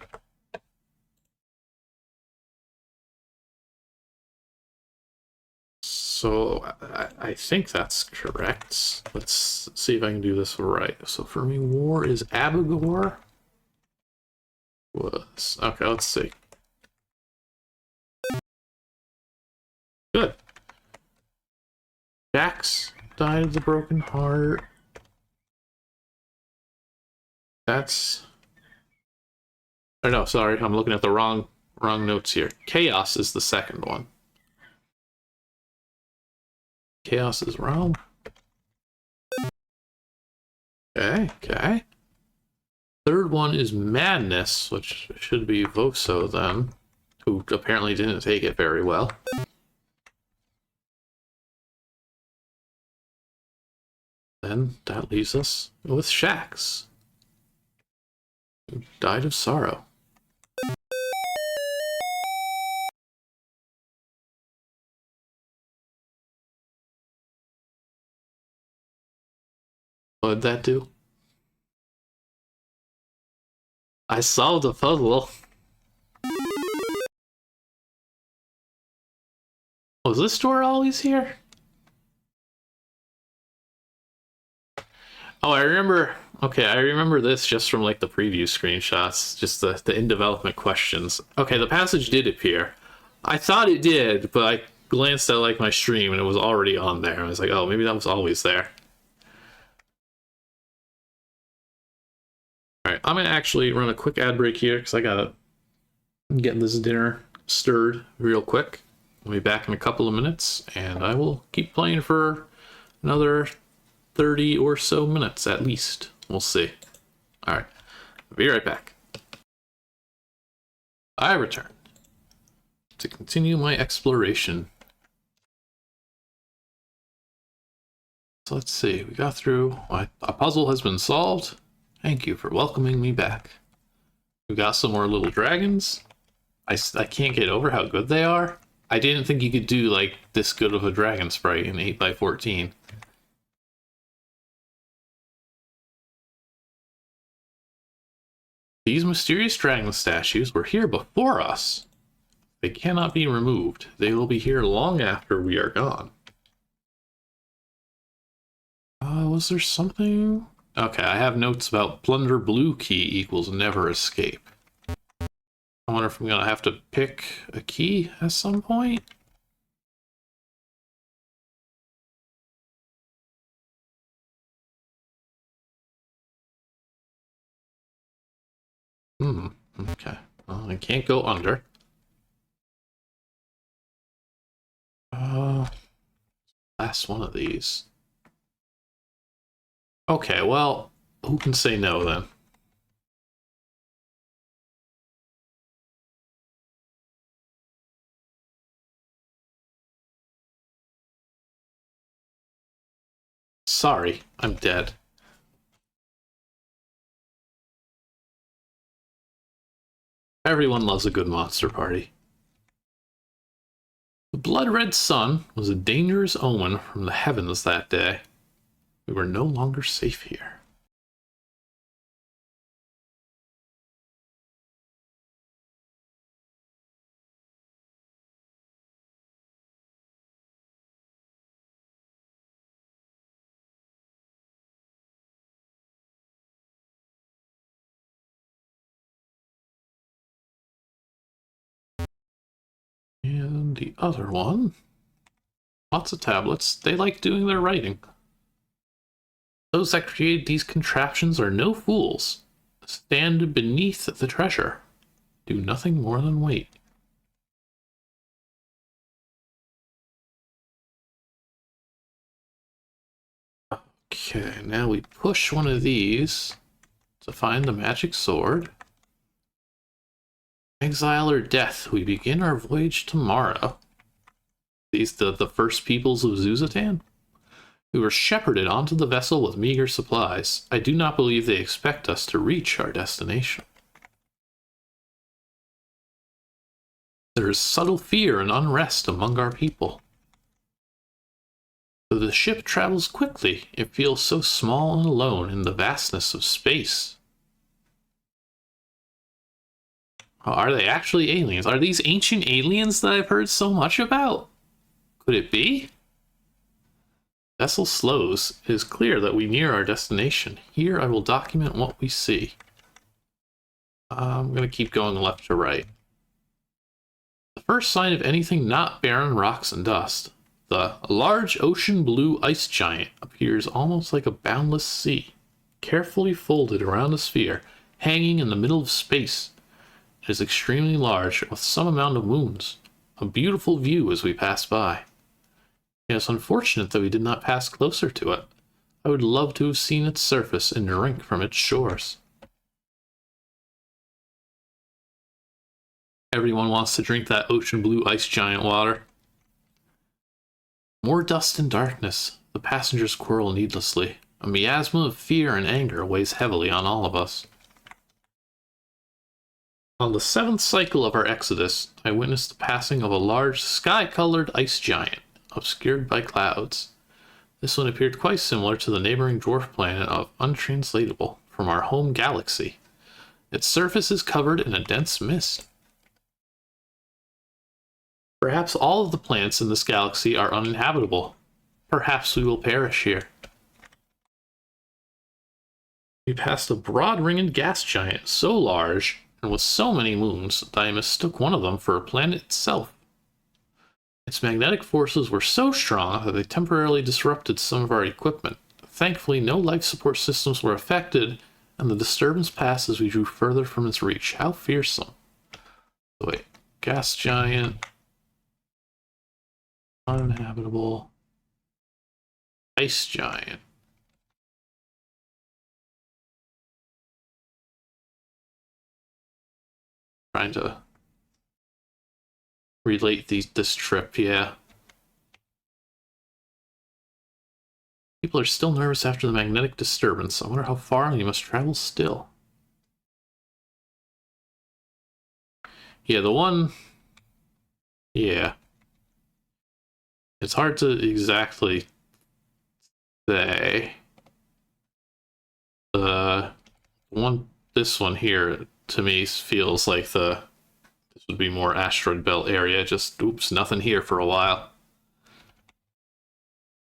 So I think that's correct. Let's see if I can do this right. So for me, war is Abigor. Was okay. Let's see. Good. Jax died of the broken heart. That's. Oh no, sorry, I'm looking at the wrong notes here. Chaos is the second one. Chaos is Realm. Okay. Third one is Madness, which should be Voso then, who apparently didn't take it very well. Then that leaves us with Shax, who died of sorrow. What did that do? I solved a puzzle. Was this door always here? Oh, I remember. Okay, I remember this just from like the preview screenshots, just the in development questions. Okay, the passage did appear. I thought it did, but I glanced at like my stream and it was already on there. I was like, oh, maybe that was always there. All right, I'm gonna actually run a quick ad break here because I gotta get this dinner stirred real quick. I'll be back in a couple of minutes, and I will keep playing for another 30 or so minutes at least. We'll see. All right, be right back. I return to continue my exploration. So let's see, we got through. A puzzle has been solved. Thank you for welcoming me back. We got some more little dragons. I can't get over how good they are. I didn't think you could do like this good of a dragon sprite in 8x14. These mysterious dragon statues were here before us. They cannot be removed. They will be here long after we are gone. Was there something? Okay, I have notes about plunder blue key equals never escape. I wonder if I'm gonna have to pick a key at some point. Okay. Well, I can't go under. Last one of these. Okay, well, who can say no then? Sorry, I'm dead. Everyone loves a good monster party. The blood-red sun was a dangerous omen from the heavens that day. We were no longer safe here. And the other one. Lots of tablets. They like doing their writing. Those that created these contraptions are no fools. Stand beneath the treasure. Do nothing more than wait. Okay, now we push one of these to find the magic sword. Exile or death, we begin our voyage tomorrow. These the first peoples of Zuzatan? We were shepherded onto the vessel with meager supplies. I do not believe they expect us to reach our destination. There is subtle fear and unrest among our people. Though the ship travels quickly, it feels so small and alone in the vastness of space. Are they actually aliens? Are these ancient aliens that I've heard so much about? Could it be? Vessel slows. It is clear that we near our destination. Here I will document what we see. I'm going to keep going left to right. The first sign of anything not barren rocks and dust. The large ocean blue ice giant appears almost like a boundless sea, carefully folded around a sphere, hanging in the middle of space. It is extremely large, with some amount of moons. A beautiful view as we pass by. It is unfortunate that we did not pass closer to it. I would love to have seen its surface and drink from its shores. Everyone wants to drink that ocean blue ice giant water. More dust and darkness. The passengers quarrel needlessly. A miasma of fear and anger weighs heavily on all of us. On the 7th cycle of our exodus, I witnessed the passing of a large sky-colored ice giant, obscured by clouds. This one appeared quite similar to the neighboring dwarf planet of Untranslatable from our home galaxy. Its surface is covered in a dense mist. Perhaps all of the planets in this galaxy are uninhabitable. Perhaps we will perish here. We passed a broad-ringed gas giant so large and with so many moons that I mistook one of them for a planet itself. Its magnetic forces were so strong that they temporarily disrupted some of our equipment. Thankfully, no life support systems were affected, and the disturbance passed as we drew further from its reach. How fearsome. So wait, gas giant, uninhabitable, ice giant. Trying to relate this trip, yeah. People are still nervous after the magnetic disturbance. I wonder how far you must travel still. Yeah, the one... Yeah. It's hard to exactly say. This one here, to me, feels like this would be more asteroid belt area. Just, oops, nothing here for a while.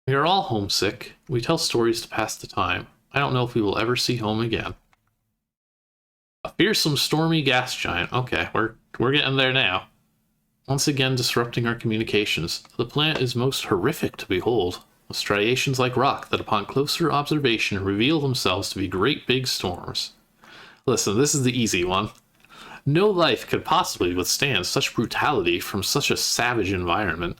We are all homesick. We tell stories to pass the time. I don't know if we will ever see home again. A fearsome, stormy gas giant. Okay, we're getting there now. Once again disrupting our communications. The planet is most horrific to behold, with striations like rock that upon closer observation reveal themselves to be great big storms. Listen, this is the easy one. No life could possibly withstand such brutality from such a savage environment.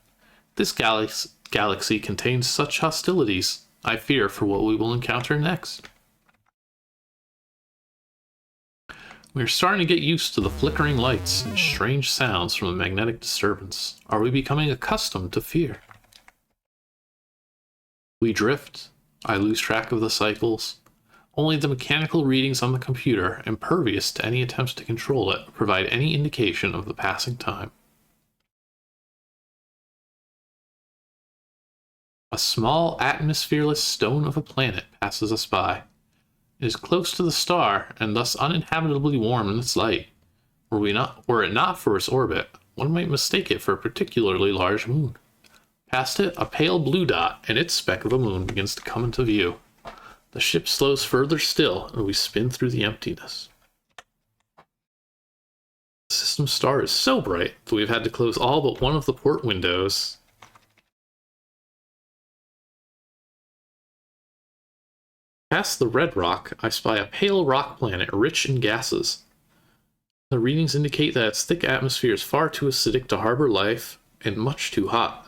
This galaxy contains such hostilities. I fear for what we will encounter next. We are starting to get used to the flickering lights and strange sounds from the magnetic disturbance. Are we becoming accustomed to fear? We drift. I lose track of the cycles. Only the mechanical readings on the computer, impervious to any attempts to control it, provide any indication of the passing time. A small, atmosphereless stone of a planet passes us by. It is close to the star, and thus uninhabitably warm in its light. Were it not for its orbit, one might mistake it for a particularly large moon. Past it, a pale blue dot, and its speck of a moon begins to come into view. The ship slows further still, and we spin through the emptiness. The system star is so bright that we've had to close all but one of the port windows. Past the red rock, I spy a pale rock planet rich in gases. The readings indicate that its thick atmosphere is far too acidic to harbor life, and much too hot.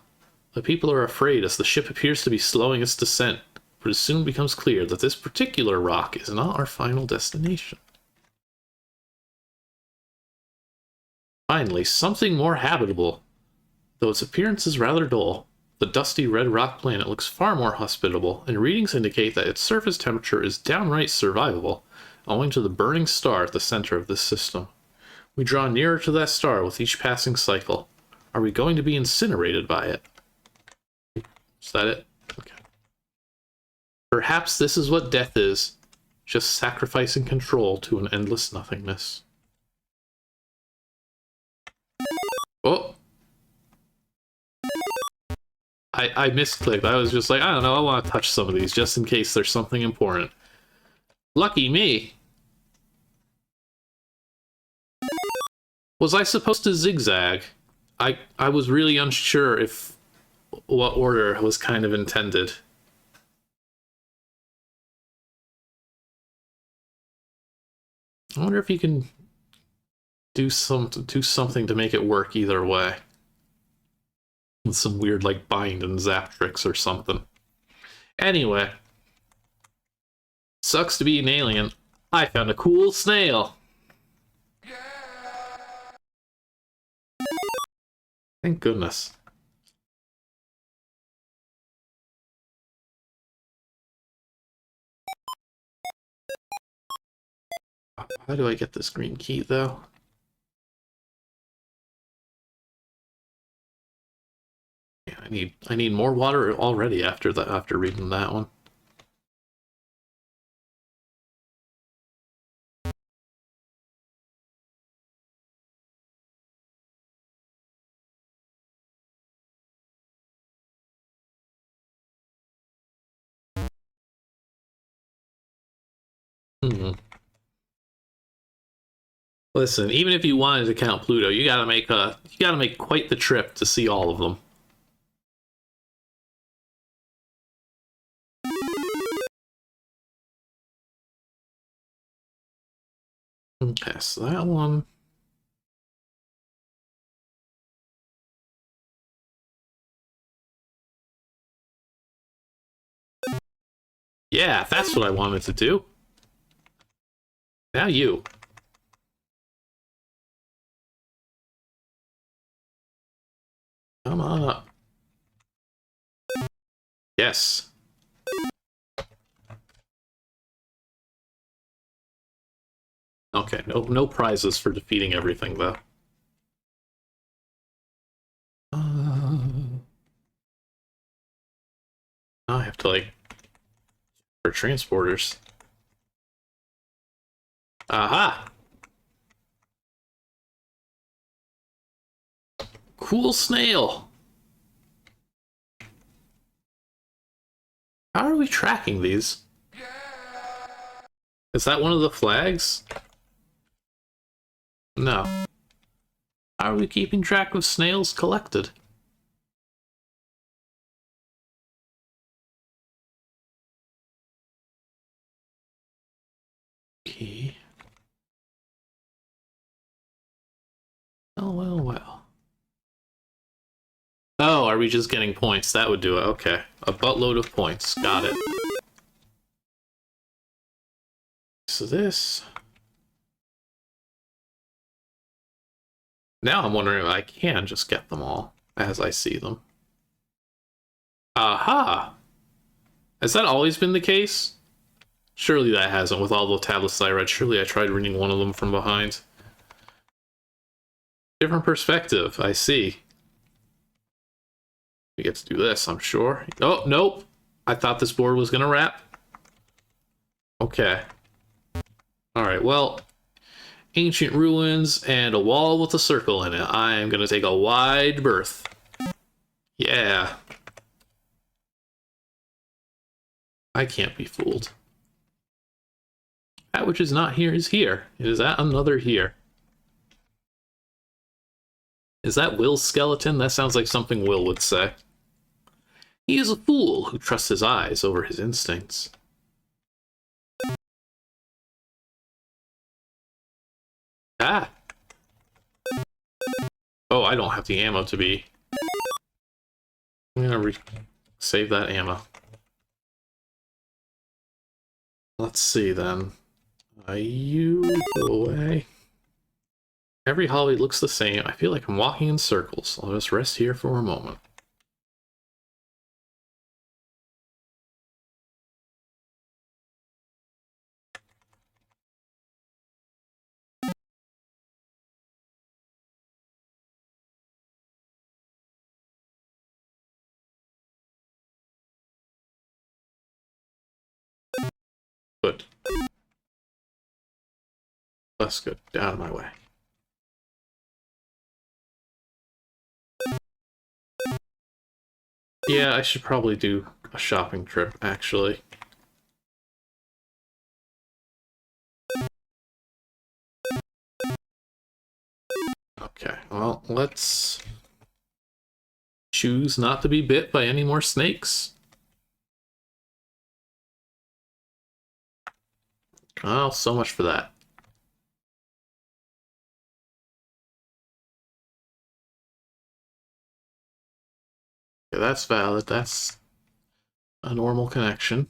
The people are afraid as the ship appears to be slowing its descent, but it soon becomes clear that this particular rock is not our final destination. Finally, something more habitable. Though its appearance is rather dull, the dusty red rock planet looks far more hospitable, and readings indicate that its surface temperature is downright survivable, owing to the burning star at the center of this system. We draw nearer to that star with each passing cycle. Are we going to be incinerated by it? Is that it? Okay. Perhaps this is what death is, just sacrificing control to an endless nothingness. Oh! I misclicked. I was just like, I don't know, I want to touch some of these just in case there's something important. Lucky me! Was I supposed to zigzag? I was really unsure if what order was kind of intended. I wonder if you can do something to make it work either way. With some weird like bind and zap tricks or something. Anyway. Sucks to be an alien. I found a cool snail. Thank goodness. How do I get this green key though? Yeah, I need more water already after reading that one. Listen, even if you wanted to count Pluto, you gotta make quite the trip to see all of them. Okay, so that one. Yeah, that's what I wanted to do. Now you. Come on up. Yes. Okay, no prizes for defeating everything, though. Now I have to, like, for transporters. Aha! Cool snail! How are we tracking these? Is that one of the flags? No. How are we keeping track of snails collected? Okay. Oh, well. Oh, are we just getting points? That would do it. Okay. A buttload of points. Got it. So this... Now I'm wondering if I can just get them all as I see them. Aha! Has that always been the case? Surely that hasn't, with all the tablets that I read. Surely I tried reading one of them from behind. Different perspective, I see. We get to do this, I'm sure. Oh, nope. I thought this board was gonna wrap. Okay. Alright, well, ancient ruins and a wall with a circle in it. I am gonna take a wide berth. Yeah. I can't be fooled. That which is not here is here. It is at another here. Is that Will's skeleton? That sounds like something Will would say. He is a fool who trusts his eyes over his instincts. Ah! Oh, I don't have the ammo to be... I'm gonna save that ammo. Let's see then. You go away. Every hallway looks the same. I feel like I'm walking in circles. I'll just rest here for a moment. Good. That's good. Out of my way. Yeah, I should probably do a shopping trip, actually. Okay, well, let's choose not to be bit by any more snakes. Oh, so much for that. Okay, that's valid. That's a normal connection.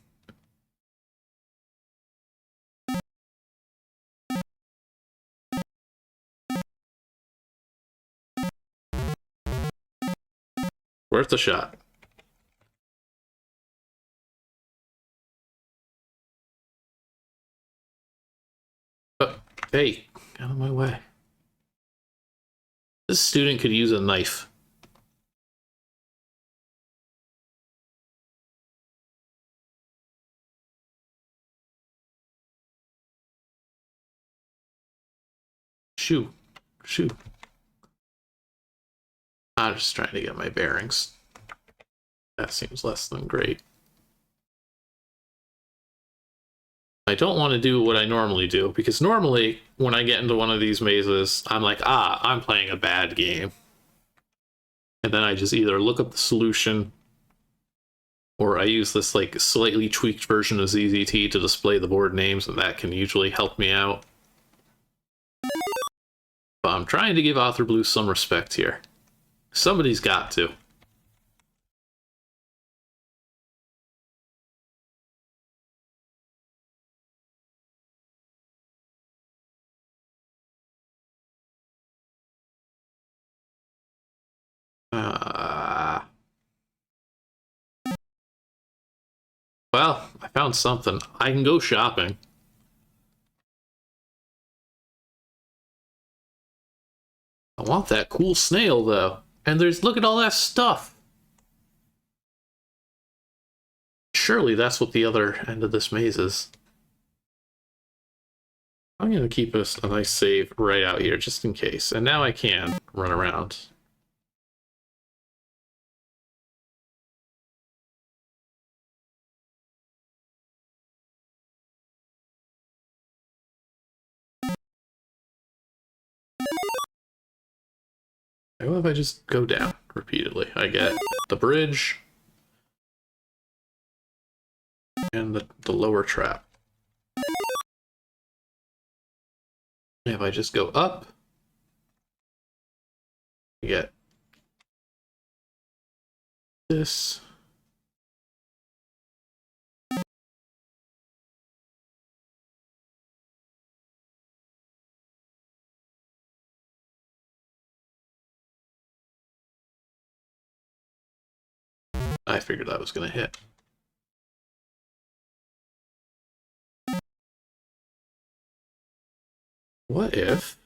Worth a shot. Oh, hey, out of my way. This student could use a knife. Shoo. Shoo. I'm just trying to get my bearings. That seems less than great. I don't want to do what I normally do, because normally when I get into one of these mazes, I'm like, I'm playing a bad game. And then I just either look up the solution, or I use this like slightly tweaked version of ZZT to display the board names, and that can usually help me out. But I'm trying to give authorblues some respect here. Somebody's got to. Well, I found something. I can go shopping. I want that cool snail, though. And look at all that stuff. Surely that's what the other end of this maze is. I'm going to keep a nice save right out here, just in case. And now I can run around. What if I just go down repeatedly? I get the bridge and the lower trap. If I just go up, I get this. I figured that was going to hit. What if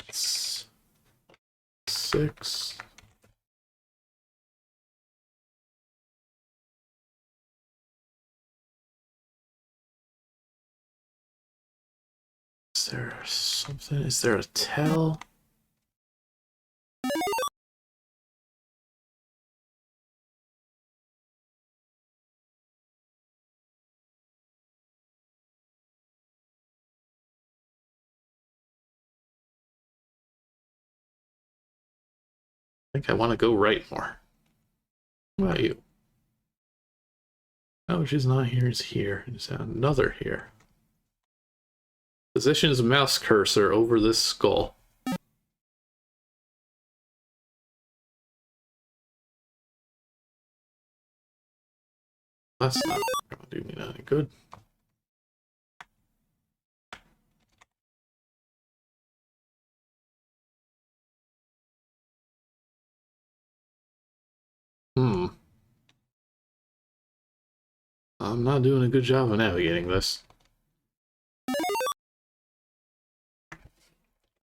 it's 6? Is there something? Is there a tell? I think I want to go right more. What about you? Oh, she's not here. It's here. There's another here. Positions mouse cursor over this skull. That's not going to do me any good. I'm not doing a good job of navigating this.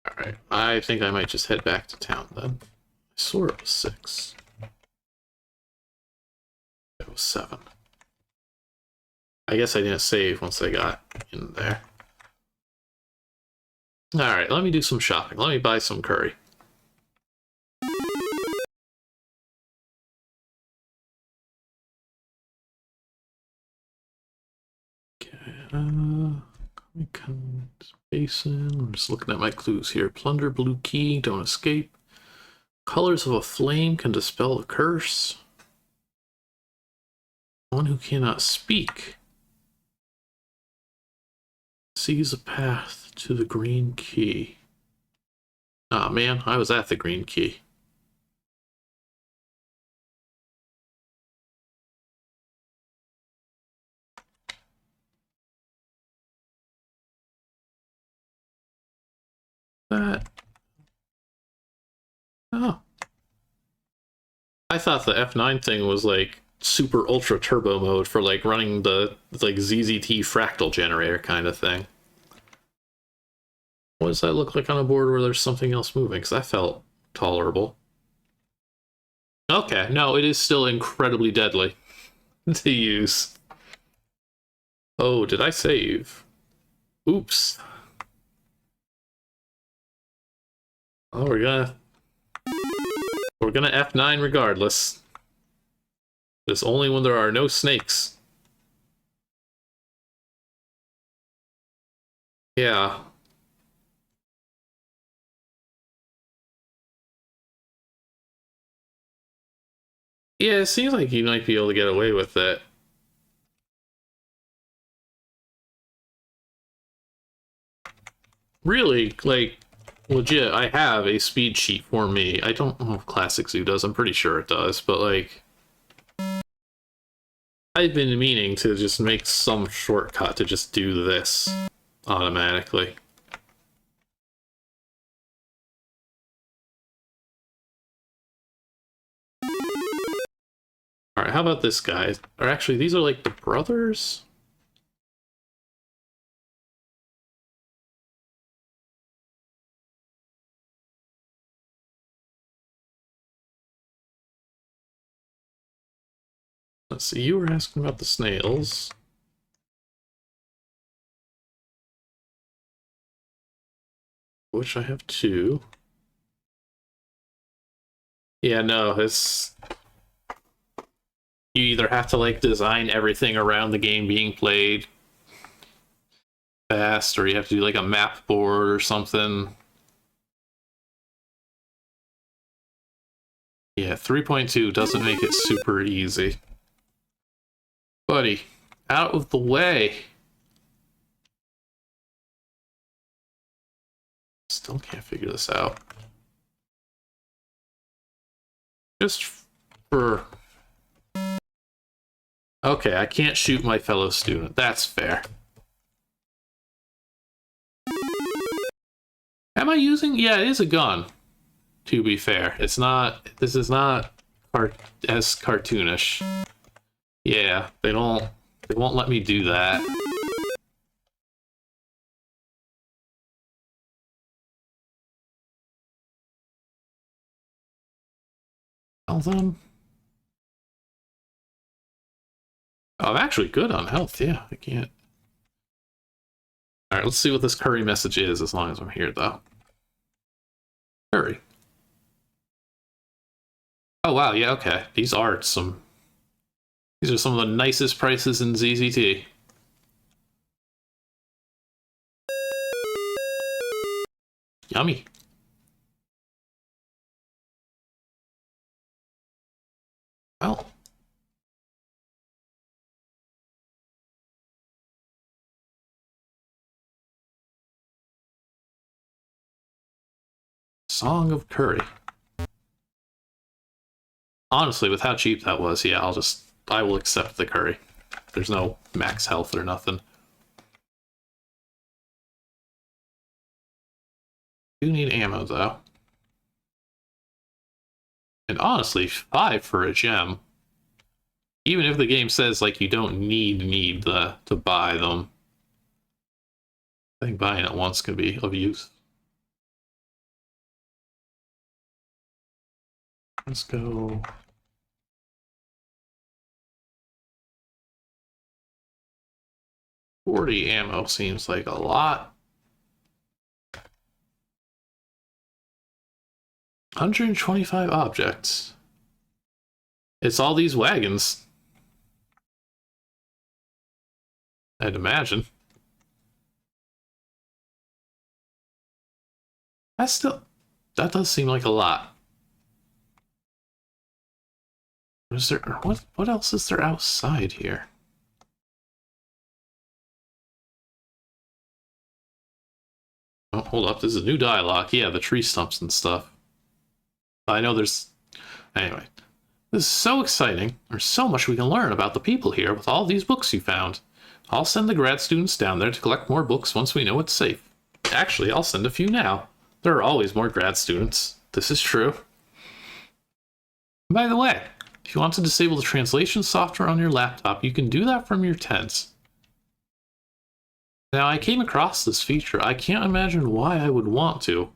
Alright, I think I might just head back to town then. I swore it was 6. It was 7. I guess I didn't save once I got in there. Alright, let me do some shopping. Let me buy some curry. Basin. I'm just looking at my clues here. Plunder blue key, don't escape. Colors of a flame can dispel the curse. One who cannot speak sees a path to the green key. Ah, man, I was at the green key. That. Oh. I thought the F9 thing was like super ultra turbo mode for like running the like ZZT fractal generator kind of thing. What does that look like on a board where there's something else moving? Because that felt tolerable. Okay, no, it is still incredibly deadly to use. Oh, did I save? Oops. Oh, we're gonna F9 regardless. It's only when there are no snakes. Yeah. Yeah, it seems like you might be able to get away with it. Really, like, legit, I have a speed sheet for me. I don't know if Classic Zoo does, I'm pretty sure it does, but like, I've been meaning to just make some shortcut to just do this automatically. Alright, how about this guy? Or actually, these are like the brothers? Let's see, you were asking about the snails. Which I have two. Yeah, no, it's... You either have to, like, design everything around the game being played fast, or you have to do, like, a map board or something. Yeah, 3.2 doesn't make it super easy. Buddy, out of the way! Still can't figure this out. Just for... Okay, I can't shoot my fellow student. That's fair. Am I using... Yeah, it is a gun. To be fair. It's not... This is not as cartoonish. Yeah, they won't let me do that. Tell them... Oh, I'm actually good on health, yeah. I can't... Alright, let's see what this curry message is as long as I'm here, though. Curry. Oh, wow, yeah, okay. These are some... These are some of the nicest prices in ZZT. Yummy. Well... Song of Curry. Honestly, with how cheap that was, yeah, I will accept the curry. There's no max health or nothing. Do need ammo, though. And honestly, 5 for a gem. Even if the game says, like, you don't need to buy them. I think buying it once can be of use. Let's go... 40 ammo seems like a lot. 125 objects. It's all these wagons. I'd imagine. That does seem like a lot. Is there... What else is there outside here? Oh, hold up, this is new dialogue. Yeah, the tree stumps and stuff. I know there's... Anyway. This is so exciting. There's so much we can learn about the people here with all these books you found. I'll send the grad students down there to collect more books once we know it's safe. Actually, I'll send a few now. There are always more grad students. This is true. By the way, if you want to disable the translation software on your laptop, you can do that from your tent. Now, I came across this feature. I can't imagine why I would want to.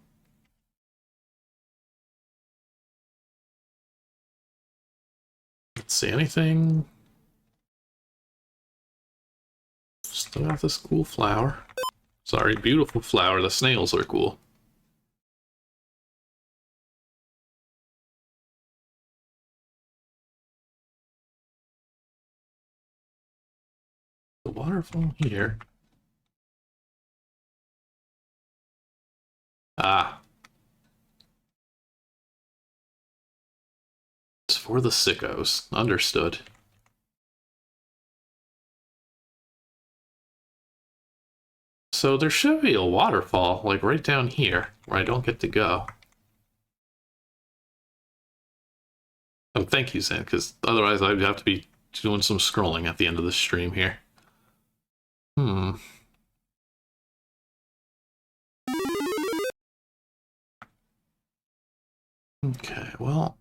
Let's see, anything? Still got this cool flower. Sorry, beautiful flower. The snails are cool. The waterfall here. Ah. It's for the sickos. Understood. So there should be a waterfall, like right down here, where I don't get to go. Oh, thank you, Zan, because otherwise I'd have to be doing some scrolling at the end of the stream here. Okay, well...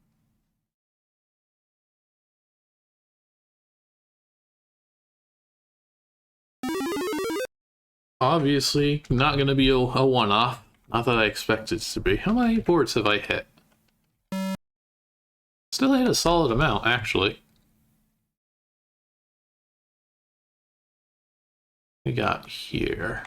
obviously, not going to be a one-off. Not that I expected it to be. How many boards have I hit? Still hit a solid amount, actually. We got here.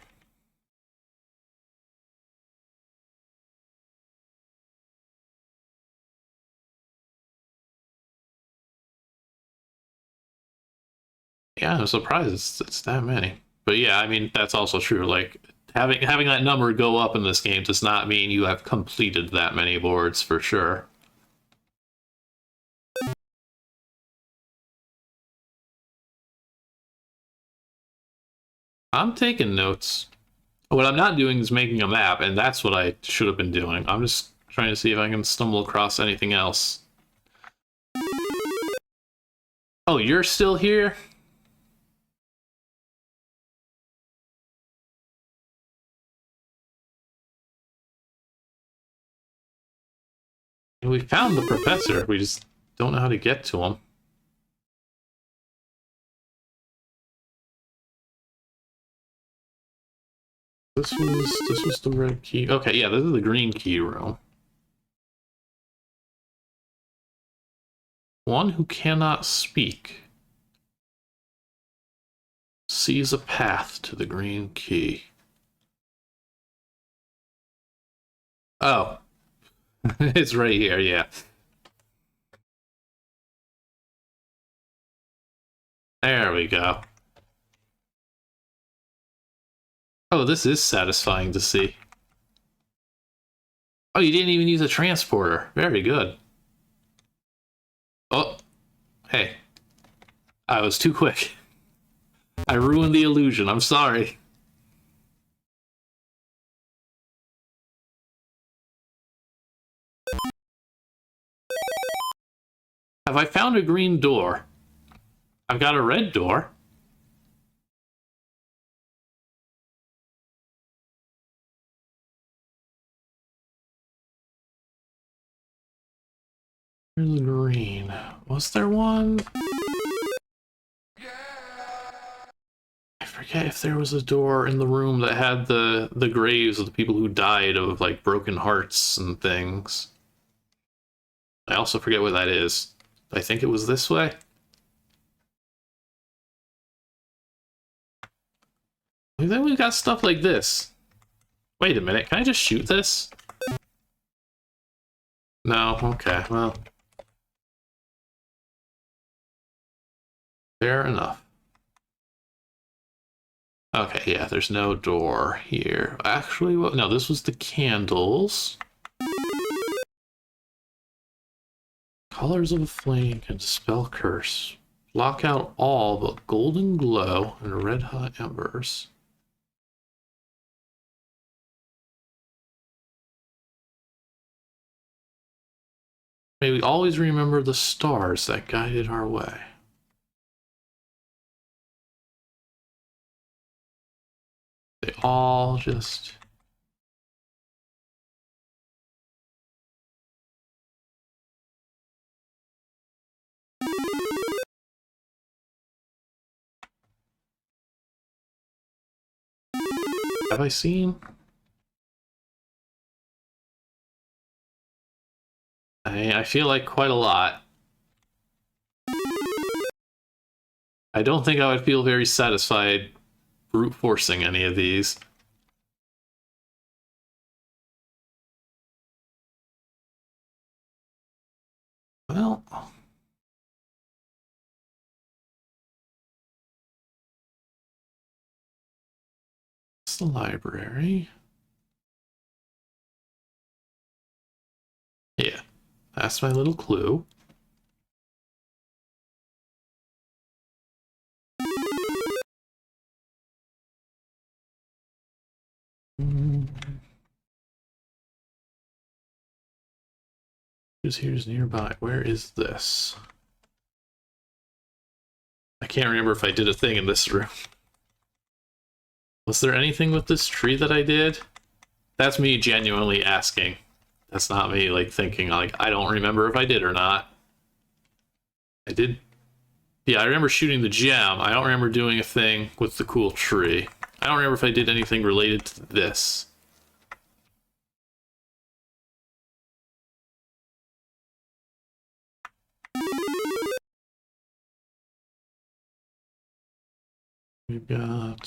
Yeah, I'm surprised it's that many. But yeah, I mean, that's also true. Like, having that number go up in this game does not mean you have completed that many boards, for sure. I'm taking notes. What I'm not doing is making a map, and that's what I should have been doing. I'm just trying to see if I can stumble across anything else. Oh, you're still here? We found the professor. We just don't know how to get to him. This was the red key. Okay, yeah, this is the green key room. One who cannot speak sees a path to the green key. Oh. It's right here, yeah. There we go. Oh, this is satisfying to see. Oh, you didn't even use a transporter. Very good. Oh, hey. I was too quick. I ruined the illusion. I'm sorry. Have I found a green door? I've got a red door. Where's the green? Was there one? I forget if there was a door in the room that had the graves of the people who died of like broken hearts and things. I also forget what that is. I think it was this way. Then we've got stuff like this. Wait a minute, can I just shoot this? No, okay, well. Fair enough. Okay, yeah, there's no door here. Actually, well, no, this was the candles. Colors of a flame can dispel curse. Block out all but golden glow and red hot embers. May we always remember the stars that guided our way. They all just... Have I seen? I feel like quite a lot. I don't think I would feel very satisfied brute forcing any of these. Well, it's the library. Yeah, that's my little clue. Here's nearby. Where is this? I can't remember if I did a thing in this room. Was there anything with this tree that I did? That's me genuinely asking. That's not me like thinking like I don't remember if I did or not. I did. Yeah, I remember shooting the gem. I don't remember doing a thing with the cool tree. I don't remember if I did anything related to this. We've got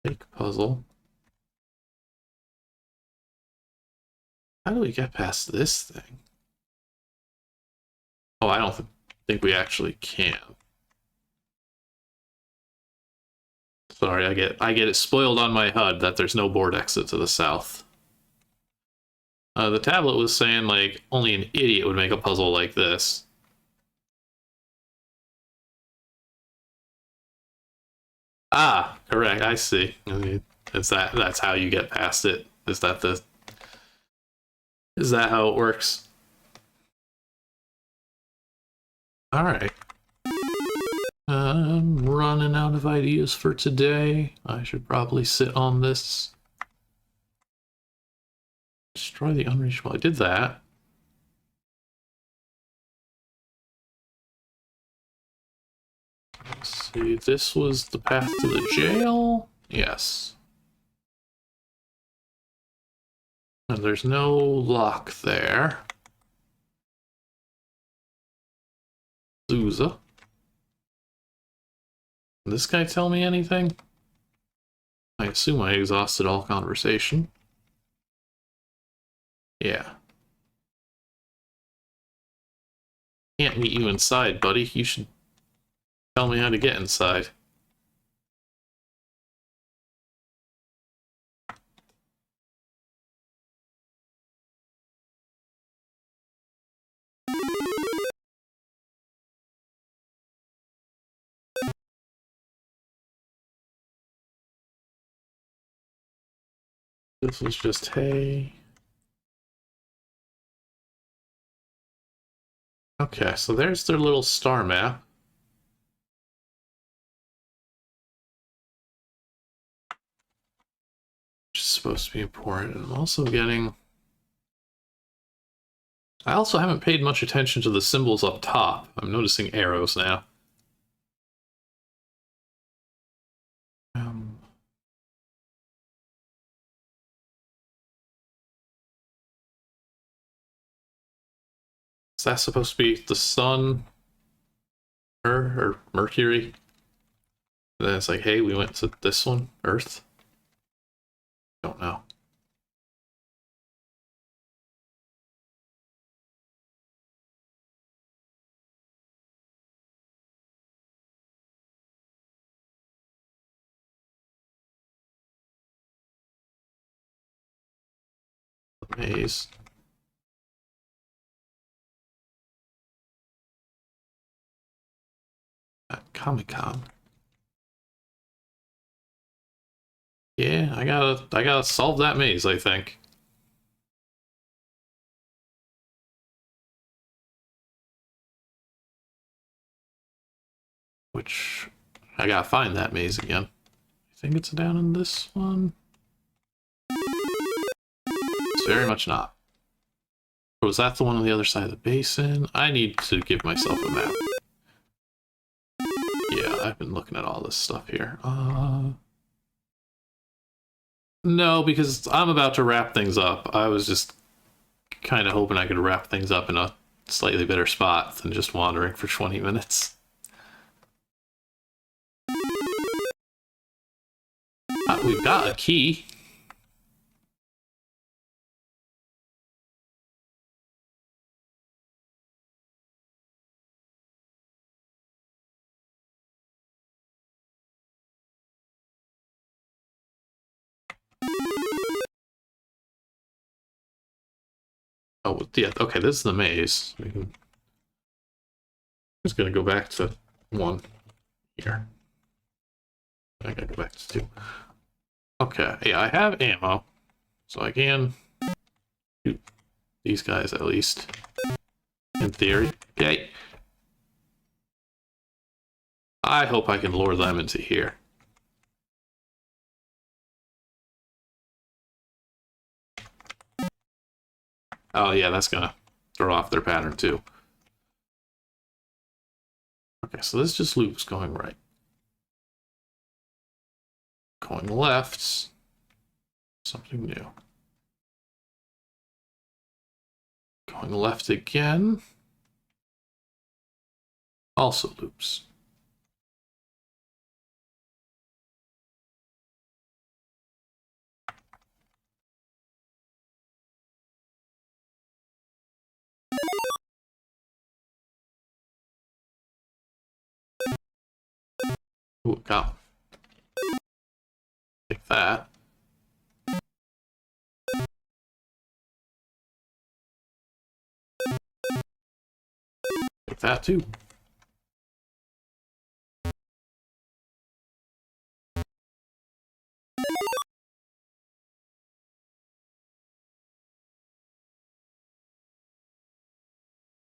fake puzzle. How do we get past this thing? Oh, I don't think we actually can. Sorry, I get it spoiled on my HUD that there's no board exit to the south. The tablet was saying like only an idiot would make a puzzle like this. Ah, correct. I see. I mean, that's how you get past it. Is that how it works? All right. I'm running out of ideas for today. I should probably sit on this. Destroy the unreachable. I did that. Let's see. This was the path to the jail. Yes. And there's no lock there. Zuza. Did this guy tell me anything? I assume I exhausted all conversation. Yeah. Can't meet you inside, buddy. You should tell me how to get inside. This was just hay. Okay, so there's their little star map. Which is supposed to be important. I'm also getting... I also haven't paid much attention to the symbols up top. I'm noticing arrows now. Is that supposed to be the sun? Or Mercury? And then it's like, hey, we went to this one, Earth? Don't know. The maze. At Comic-Con. Yeah, I gotta solve that maze, I think. Which I gotta find that maze again. I think it's down in this one. It's very much not. Or was that the one on the other side of the basin? I need to give myself a map. Yeah, I've been looking at all this stuff here. No, because I'm about to wrap things up. I was just kind of hoping I could wrap things up in a slightly better spot than just wandering for 20 minutes. We've got a key. Oh, yeah, okay, this is the maze. I'm just gonna go back to 1 here. I gotta go back to 2. Okay, yeah, I have ammo, so I can shoot these guys at least. In theory. Okay. I hope I can lure them into here. Oh yeah, that's gonna throw off their pattern too. Okay, so this just loops going right. Going left. Something new. Going left again. Also loops. Ooh, got one. Take that. Take that too.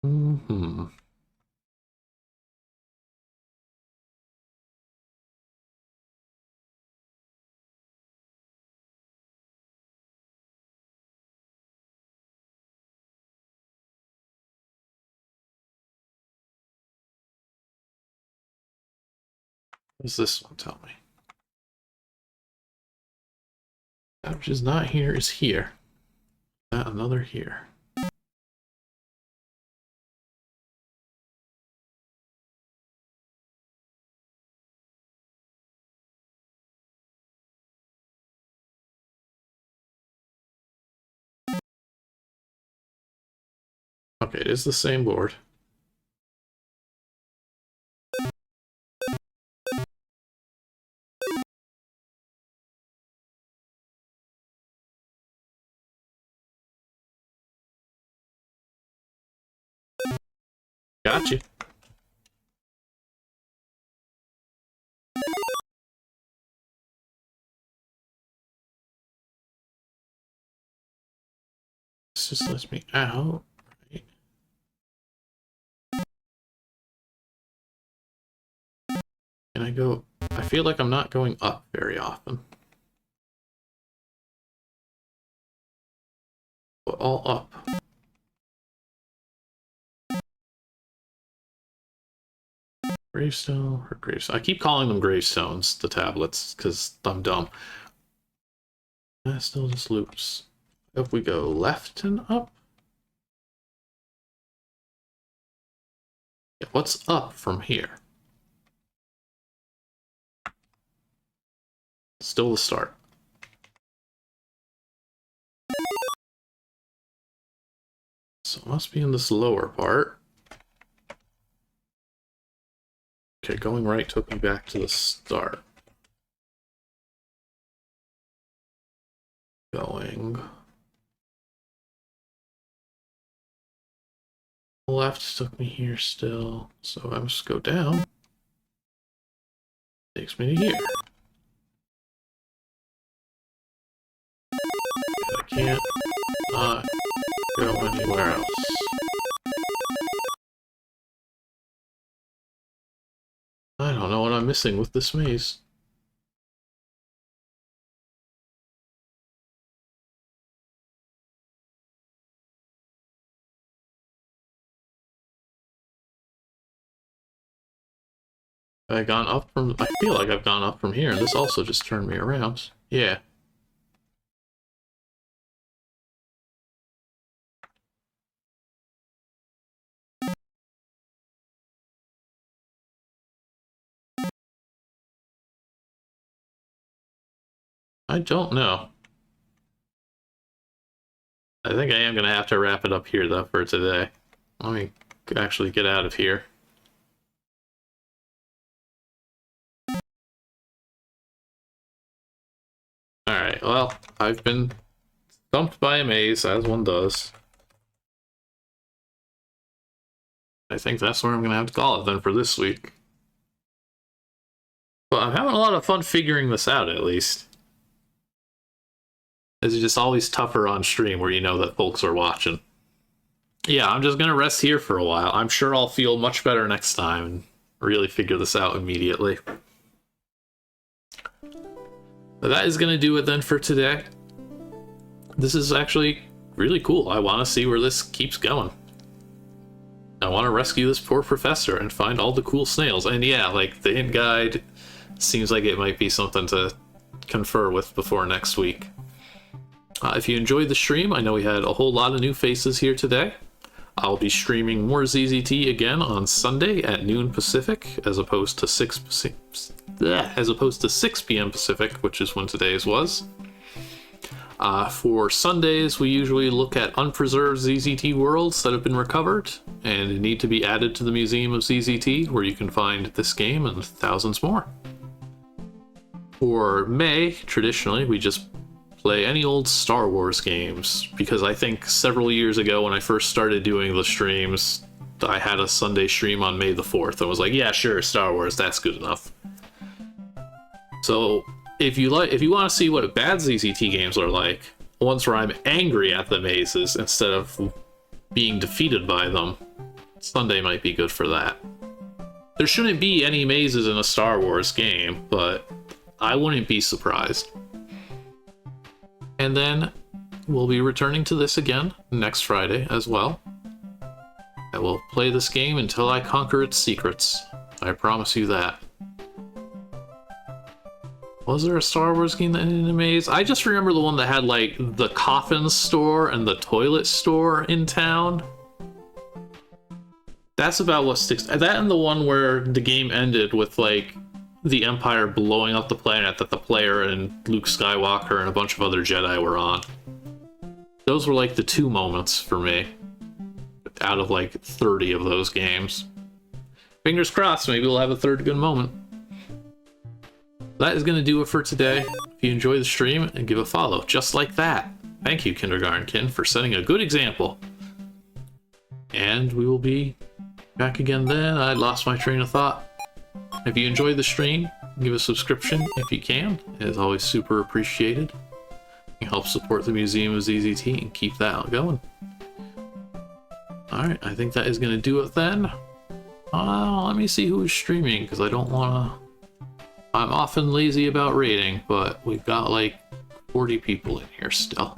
Mm-hmm. What does this one tell me? That which is not here is here. That another here. Okay, it is the same board. Gotcha. This just lets me out. Right? Can I go? I feel like I'm not going up very often. But all up. Gravestone or gravestone? I keep calling them gravestones, the tablets, because I'm dumb. That still just loops. If we go left and up. Yeah, what's up from here? Still the start. So it must be in this lower part. Okay, going right took me back to the start. Going left took me here still. So I must go down. Takes me to here. I can't go anywhere else. I don't know what I'm missing with this maze. I gone up from... I feel like I've gone up from here, and this also just turned me around. Yeah. I don't know. I think I am going to have to wrap it up here, though, for today. Let me actually get out of here. Alright, well, I've been stumped by a maze, as one does. I think that's where I'm going to have to call it then for this week. But I'm having a lot of fun figuring this out, at least. It's just always tougher on stream where you know that folks are watching. Yeah, I'm just going to rest here for a while. I'm sure I'll feel much better next time and really figure this out immediately. But that is going to do it then for today. This is actually really cool. I want to see where this keeps going. I want to rescue this poor professor and find all the cool snails. And yeah, like, the hint guide seems like it might be something to confer with before next week. If you enjoyed the stream, I know we had a whole lot of new faces here today. I'll be streaming more ZZT again on Sunday at noon Pacific, as opposed to 6 p.m. Pacific, which is when today's was. For Sundays, we usually look at unpreserved ZZT worlds that have been recovered and need to be added to the Museum of ZZT, where you can find this game and thousands more. For May, traditionally, we just play any old Star Wars games, because I think several years ago when I first started doing the streams, I had a Sunday stream on May the 4th and was like, yeah, sure, Star Wars, that's good enough. So if you want to see what bad ZZT games are like, ones where I'm angry at the mazes instead of being defeated by them, Sunday might be good for that. There shouldn't be any mazes in a Star Wars game, but I wouldn't be surprised. And then we'll be returning to this again next Friday as well. I will play this game until I conquer its secrets. I promise you that. Was there a Star Wars game that ended in a maze? I just remember the one that had, like, the coffin store and the toilet store in town. That's about what sticks. That and the one where the game ended with, like, the Empire blowing up the planet that the player and Luke Skywalker and a bunch of other Jedi were on. Those were like the two moments for me out of like 30 of those games. Fingers crossed, maybe we'll have a third good moment. That is going to do it for today. If you enjoy the stream, and give a follow just like that. Thank you, Kindergartenkin, for setting a good example. And we will be back again then. I lost my train of thought. If you enjoyed the stream, give a subscription if you can. It is always super appreciated. You help support the Museum of ZZT and keep that going. Alright, I think that is going to do it then. Let me see who is streaming, because I don't want to... I'm often lazy about rating, but we've got like 40 people in here still.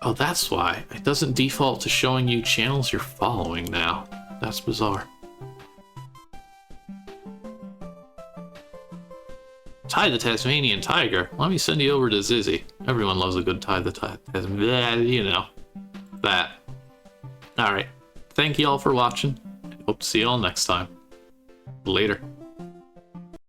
Oh, that's why. It doesn't default to showing you channels you're following now. That's bizarre. Ty the Tasmanian Tiger. Let me send you over to Zizzy. Everyone loves a good Ty the Tasmanian. You know. That. Alright. Thank you all for watching. Hope to see you all next time. Later.